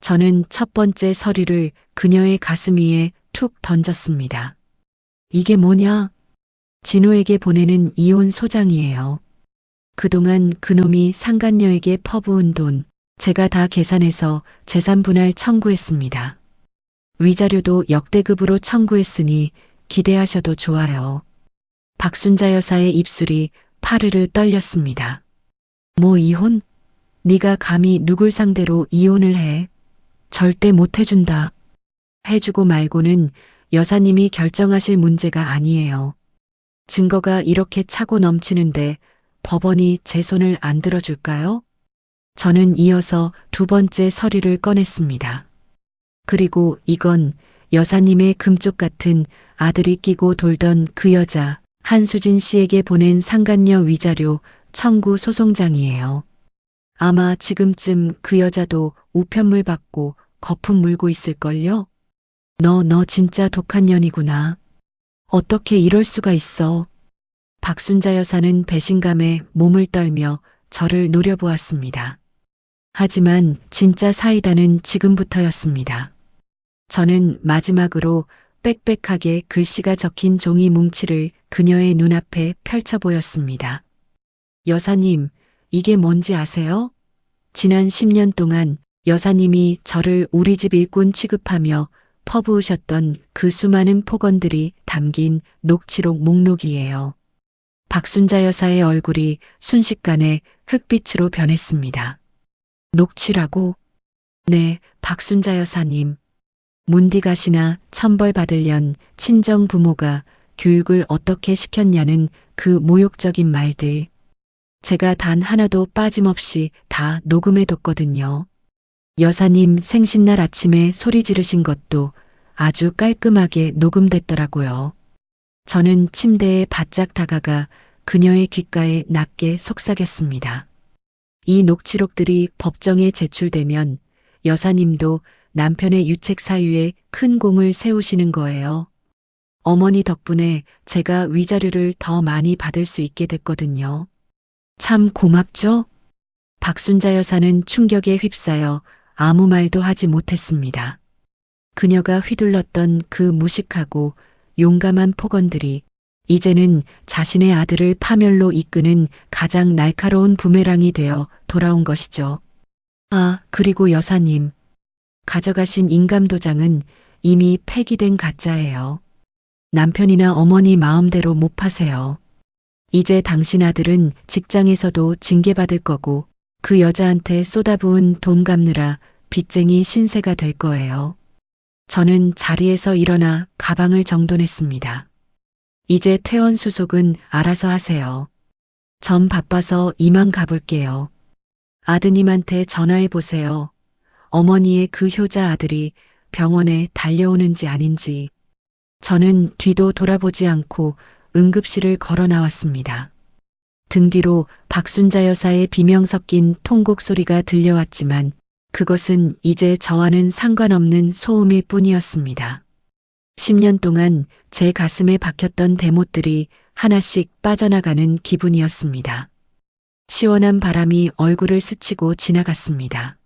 S1: 저는 첫 번째 서류를 그녀의 가슴 위에 툭 던졌습니다. 이게 뭐냐? 진호에게 보내는 이혼 소장이에요. 그동안 그놈이 상간녀에게 퍼부은 돈, 제가 다 계산해서 재산 분할 청구했습니다. 위자료도 역대급으로 청구했으니 기대하셔도 좋아요. 박순자 여사의 입술이 파르르 떨렸습니다. 뭐 이혼? 네가 감히 누굴 상대로 이혼을 해? 절대 못 해준다. 해주고 말고는 여사님이 결정하실 문제가 아니에요. 증거가 이렇게 차고 넘치는데 법원이 제 손을 안 들어줄까요? 저는 이어서 두 번째 서류를 꺼냈습니다. 그리고 이건 여사님의 금쪽 같은 아들이 끼고 돌던 그 여자 한수진 씨에게 보낸 상간녀 위자료 청구 소송장이에요. 아마 지금쯤 그 여자도 우편물 받고 거품 물고 있을걸요? 너 진짜 독한 년이구나. 어떻게 이럴 수가 있어. 박순자 여사는 배신감에 몸을 떨며 저를 노려보았습니다. 하지만 진짜 사이다는 지금부터였습니다. 저는 마지막으로 빽빽하게 글씨가 적힌 종이 뭉치를 그녀의 눈앞에 펼쳐 보였습니다. 여사님, 이게 뭔지 아세요? 지난 10년 동안 여사님이 저를 우리 집 일꾼 취급하며 퍼부으셨던 그 수많은 폭언들이 담긴 녹취록 목록이에요. 박순자 여사의 얼굴이 순식간에 흑빛으로 변했습니다. 녹취라고? 네, 박순자 여사님. 문디 가시나 천벌받으련 친정 부모가 교육을 어떻게 시켰냐는 그 모욕적인 말들. 제가 단 하나도 빠짐없이 다 녹음해뒀거든요. 여사님 생신날 아침에 소리 지르신 것도 아주 깔끔하게 녹음됐더라고요. 저는 침대에 바짝 다가가 그녀의 귓가에 낮게 속삭였습니다. 이 녹취록들이 법정에 제출되면 여사님도 남편의 유책 사유에 큰 공을 세우시는 거예요. 어머니 덕분에 제가 위자료를 더 많이 받을 수 있게 됐거든요. 참 고맙죠? 박순자 여사는 충격에 휩싸여 아무 말도 하지 못했습니다. 그녀가 휘둘렀던 그 무식하고 용감한 폭언들이 이제는 자신의 아들을 파멸로 이끄는 가장 날카로운 부메랑이 되어 돌아온 것이죠. 아, 그리고 여사님. 가져가신 인감도장은 이미 폐기된 가짜예요. 남편이나 어머니 마음대로 못 파세요. 이제 당신 아들은 직장에서도 징계받을 거고 그 여자한테 쏟아부은 돈 갚느라 빚쟁이 신세가 될 거예요. 저는 자리에서 일어나 가방을 정돈했습니다. 이제 퇴원 수속은 알아서 하세요. 전 바빠서 이만 가볼게요. 아드님한테 전화해 보세요. 어머니의 그 효자 아들이 병원에 달려오는지 아닌지. 저는 뒤도 돌아보지 않고 응급실을 걸어 나왔습니다. 등 뒤로 박순자 여사의 비명 섞인 통곡 소리가 들려왔지만 그것은 이제 저와는 상관없는 소음일 뿐이었습니다. 10년 동안 제 가슴에 박혔던 대못들이 하나씩 빠져나가는 기분이었습니다. 시원한 바람이 얼굴을 스치고 지나갔습니다.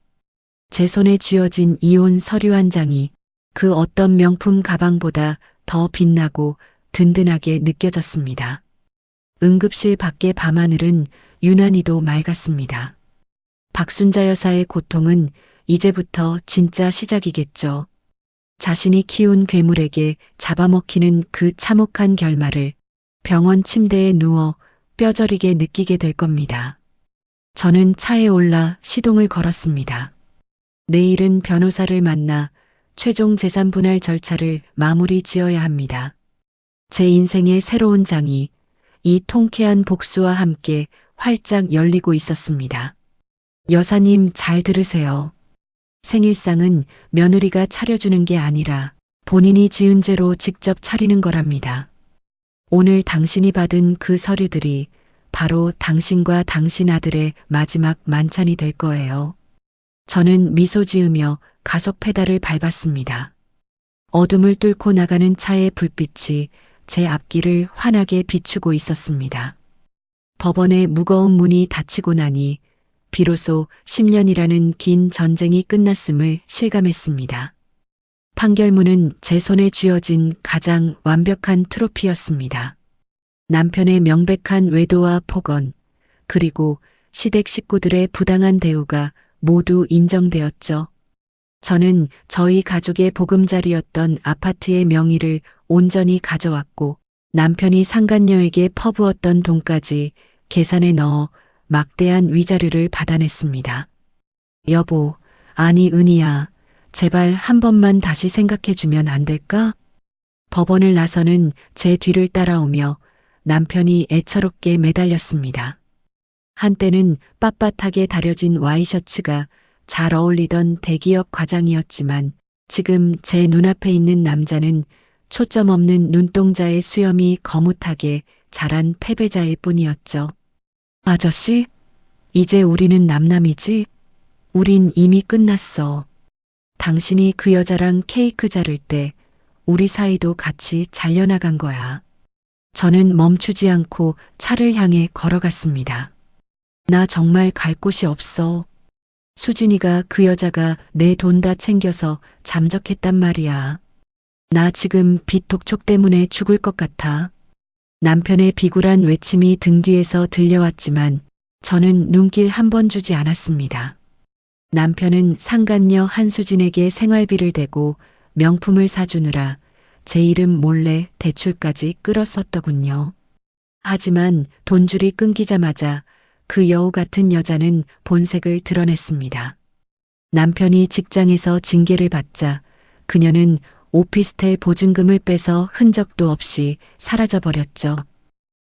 S1: 제 손에 쥐어진 이혼 서류 한 장이 그 어떤 명품 가방보다 더 빛나고 든든하게 느껴졌습니다. 응급실 밖의 밤하늘은 유난히도 맑았습니다. 박순자 여사의 고통은 이제부터 진짜 시작이겠죠. 자신이 키운 괴물에게 잡아먹히는 그 참혹한 결말을 병원 침대에 누워 뼈저리게 느끼게 될 겁니다. 저는 차에 올라 시동을 걸었습니다. 내일은 변호사를 만나 최종 재산 분할 절차를 마무리 지어야 합니다. 제 인생의 새로운 장이 이 통쾌한 복수와 함께 활짝 열리고 있었습니다. 여사님 잘 들으세요. 생일상은 며느리가 차려주는 게 아니라 본인이 지은 죄로 직접 차리는 거랍니다. 오늘 당신이 받은 그 서류들이 바로 당신과 당신 아들의 마지막 만찬이 될 거예요. 저는 미소 지으며 가속 페달을 밟았습니다. 어둠을 뚫고 나가는 차의 불빛이 제 앞길을 환하게 비추고 있었습니다. 법원의 무거운 문이 닫히고 나니 비로소 10년이라는 긴 전쟁이 끝났음을 실감했습니다. 판결문은 제 손에 쥐어진 가장 완벽한 트로피였습니다. 남편의 명백한 외도와 폭언, 그리고 시댁 식구들의 부당한 대우가 모두 인정되었죠. 저는 저희 가족의 보금자리였던 아파트의 명의를 온전히 가져왔고 남편이 상간녀에게 퍼부었던 돈까지 계산에 넣어 막대한 위자료를 받아냈습니다. 여보, 아니 은희야, 제발 한 번만 다시 생각해주면 안 될까? 법원을 나서는 제 뒤를 따라오며 남편이 애처롭게 매달렸습니다. 한때는 빳빳하게 다려진 와이셔츠가 잘 어울리던 대기업 과장이었지만 지금 제 눈앞에 있는 남자는 초점 없는 눈동자의 수염이 거뭇하게 자란 패배자일 뿐이었죠. 아저씨, 이제 우리는 남남이지? 우린 이미 끝났어. 당신이 그 여자랑 케이크 자를 때 우리 사이도 같이 잘려나간 거야. 저는 멈추지 않고 차를 향해 걸어갔습니다. 나 정말 갈 곳이 없어. 수진이가 그 여자가 내 돈 다 챙겨서 잠적했단 말이야. 나 지금 빚 독촉 때문에 죽을 것 같아. 남편의 비굴한 외침이 등 뒤에서 들려왔지만 저는 눈길 한 번 주지 않았습니다. 남편은 상간녀 한수진에게 생활비를 대고 명품을 사주느라 제 이름 몰래 대출까지 끌었었더군요. 하지만 돈줄이 끊기자마자 그 여우 같은 여자는 본색을 드러냈습니다. 남편이 직장에서 징계를 받자 그녀는 오피스텔 보증금을 빼서 흔적도 없이 사라져버렸죠.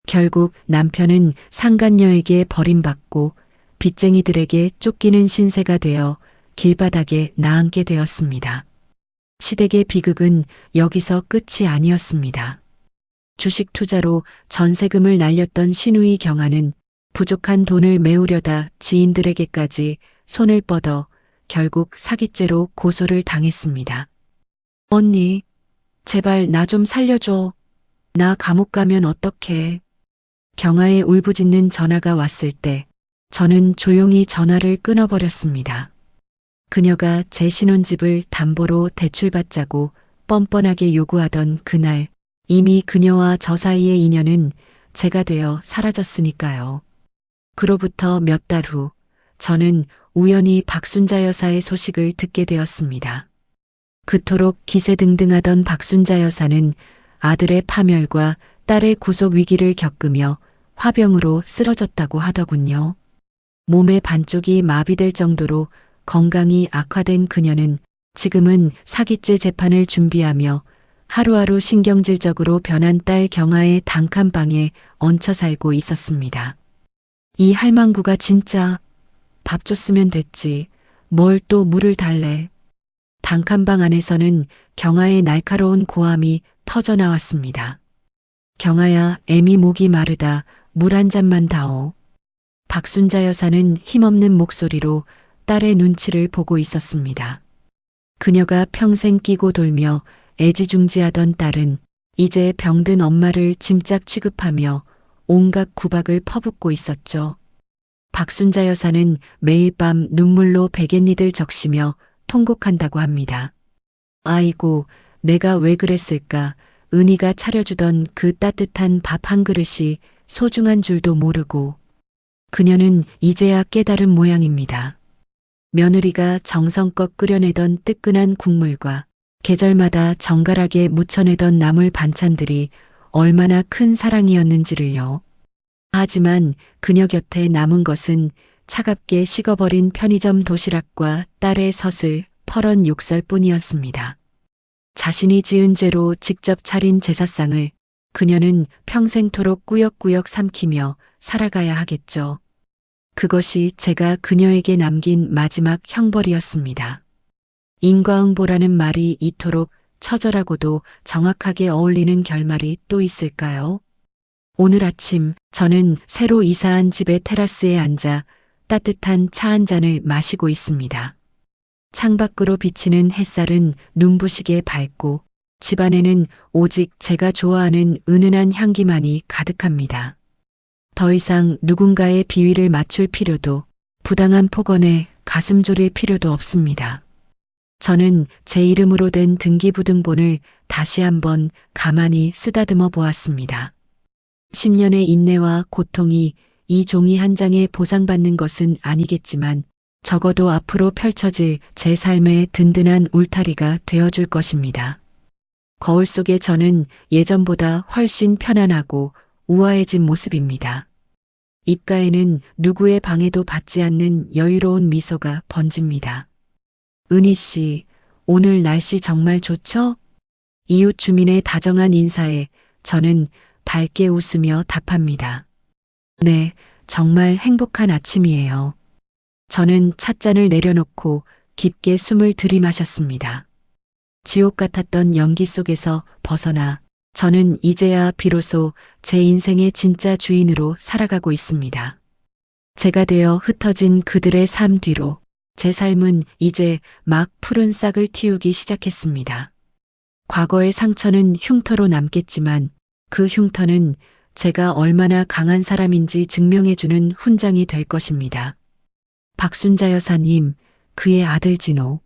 S1: 결국 남편은 상간녀에게 버림받고 빚쟁이들에게 쫓기는 신세가 되어 길바닥에 나앉게 되었습니다. 시댁의 비극은 여기서 끝이 아니었습니다. 주식 투자로 전세금을 날렸던 신우이 경아는 부족한 돈을 메우려다 지인들에게까지 손을 뻗어 결국 사기죄로 고소를 당했습니다. 언니, 제발 나 좀 살려줘. 나 감옥 가면 어떡해. 경아의 울부짖는 전화가 왔을 때 저는 조용히 전화를 끊어버렸습니다. 그녀가 제 신혼집을 담보로 대출받자고 뻔뻔하게 요구하던 그날 이미 그녀와 저 사이의 인연은 제가 되어 사라졌으니까요. 그로부터 몇 달 후 저는 우연히 박순자 여사의 소식을 듣게 되었습니다. 그토록 기세등등하던 박순자 여사는 아들의 파멸과 딸의 구속 위기를 겪으며 화병으로 쓰러졌다고 하더군요. 몸의 반쪽이 마비될 정도로 건강이 악화된 그녀는 지금은 사기죄 재판을 준비하며 하루하루 신경질적으로 변한 딸 경아의 단칸방에 얹혀 살고 있었습니다. 이 할망구가 진짜 밥 줬으면 됐지. 뭘 또 물을 달래. 단칸방 안에서는 경아의 날카로운 고함이 터져 나왔습니다. 경아야, 애미 목이 마르다. 물 한 잔만 다오. 박순자 여사는 힘없는 목소리로 딸의 눈치를 보고 있었습니다. 그녀가 평생 끼고 돌며 애지중지하던 딸은 이제 병든 엄마를 짐짝 취급하며 온갖 구박을 퍼붓고 있었죠. 박순자 여사는 매일 밤 눈물로 베갯니들 적시며 통곡한다고 합니다. 아이고, 내가 왜 그랬을까. 은희가 차려주던 그 따뜻한 밥 한 그릇이 소중한 줄도 모르고. 그녀는 이제야 깨달은 모양입니다. 며느리가 정성껏 끓여내던 뜨끈한 국물과 계절마다 정갈하게 무쳐내던 나물 반찬들이 얼마나 큰 사랑이었는지를요. 하지만 그녀 곁에 남은 것은 차갑게 식어버린 편의점 도시락과 딸의 서슬, 퍼런 욕설뿐이었습니다. 자신이 지은 죄로 직접 차린 제사상을 그녀는 평생토록 꾸역꾸역 삼키며 살아가야 하겠죠. 그것이 제가 그녀에게 남긴 마지막 형벌이었습니다. 인과응보라는 말이 이토록 처절하고도 정확하게 어울리는 결말이 또 있을까요? 오늘 아침 저는 새로 이사한 집의 테라스에 앉아 따뜻한 차 한 잔을 마시고 있습니다. 창밖으로 비치는 햇살은 눈부시게 밝고 집안에는 오직 제가 좋아하는 은은한 향기만이 가득합니다. 더 이상 누군가의 비위를 맞출 필요도 부당한 폭언에 가슴 졸일 필요도 없습니다. 저는 제 이름으로 된 등기부등본을 다시 한번 가만히 쓰다듬어 보았습니다. 10년의 인내와 고통이 이 종이 한 장에 보상받는 것은 아니겠지만 적어도 앞으로 펼쳐질 제 삶의 든든한 울타리가 되어줄 것입니다. 거울 속의 저는 예전보다 훨씬 편안하고 우아해진 모습입니다. 입가에는 누구의 방해도 받지 않는 여유로운 미소가 번집니다. 은희 씨, 오늘 날씨 정말 좋죠? 이웃 주민의 다정한 인사에 저는 밝게 웃으며 답합니다. 네, 정말 행복한 아침이에요. 저는 찻잔을 내려놓고 깊게 숨을 들이마셨습니다. 지옥 같았던 연기 속에서 벗어나 저는 이제야 비로소 제 인생의 진짜 주인으로 살아가고 있습니다. 제가 되어 흩어진 그들의 삶 뒤로 제 삶은 이제 막 푸른 싹을 틔우기 시작했습니다. 과거의 상처는 흉터로 남겠지만 그 흉터는 제가 얼마나 강한 사람인지 증명해주는 훈장이 될 것입니다. 박순자 여사님, 그의 아들 진호.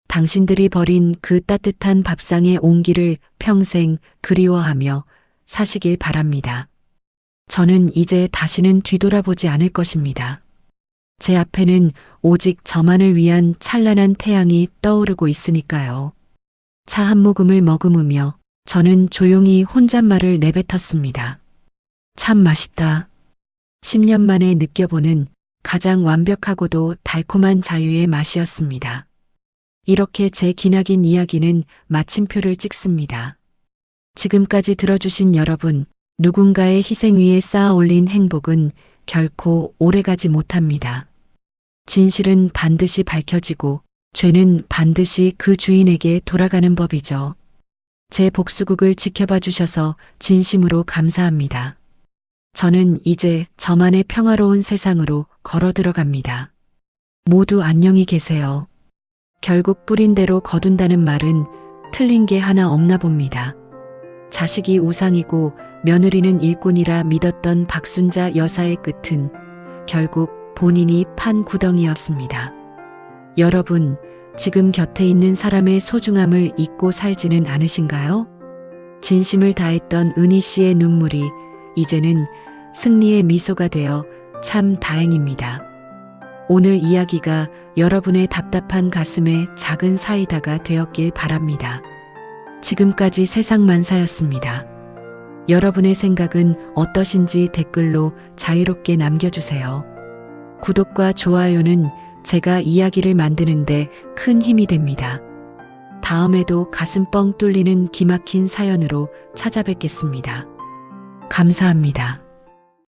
S1: 당신들이 버린 그 따뜻한 밥상의 온기를 평생 그리워하며 사시길 바랍니다. 저는 이제 다시는 뒤돌아보지 않을 것입니다. 제 앞에는 오직 저만을 위한 찬란한 태양이 떠오르고 있으니까요. 차 한 모금을 머금으며 저는 조용히 혼잣말을 내뱉었습니다. 참 맛있다. 10년 만에 느껴보는 가장 완벽하고도 달콤한 자유의 맛이었습니다. 이렇게 제 기나긴 이야기는 마침표를 찍습니다. 지금까지 들어주신 여러분, 누군가의 희생 위에 쌓아 올린 행복은 결코 오래가지 못합니다. 진실은 반드시 밝혀지고 죄는 반드시 그 주인에게 돌아가는 법이죠. 제 복수국을 지켜봐 주셔서 진심으로 감사합니다. 저는 이제 저만의 평화로운 세상으로 걸어 들어갑니다. 모두 안녕히 계세요. 결국 뿌린 대로 거둔다는 말은 틀린 게 하나 없나 봅니다. 자식이 우상이고 며느리는 일꾼이라 믿었던 박순자 여사의 끝은 결국 본인이 판 구덩이였습니다. 여러분, 지금 곁에 있는 사람의 소중함을 잊고 살지는 않으신가요? 진심을 다했던 은희 씨의 눈물이 이제는 승리의 미소가 되어 참 다행입니다. 오늘 이야기가 여러분의 답답한 가슴에 작은 사이다가 되었길 바랍니다. 지금까지 세상만사였습니다. 여러분의 생각은 어떠신지 댓글로 자유롭게 남겨주세요. 구독과 좋아요는 제가 이야기를 만드는데 큰 힘이 됩니다. 다음에도 가슴 뻥 뚫리는 기막힌 사연으로 찾아뵙겠습니다. 감사합니다.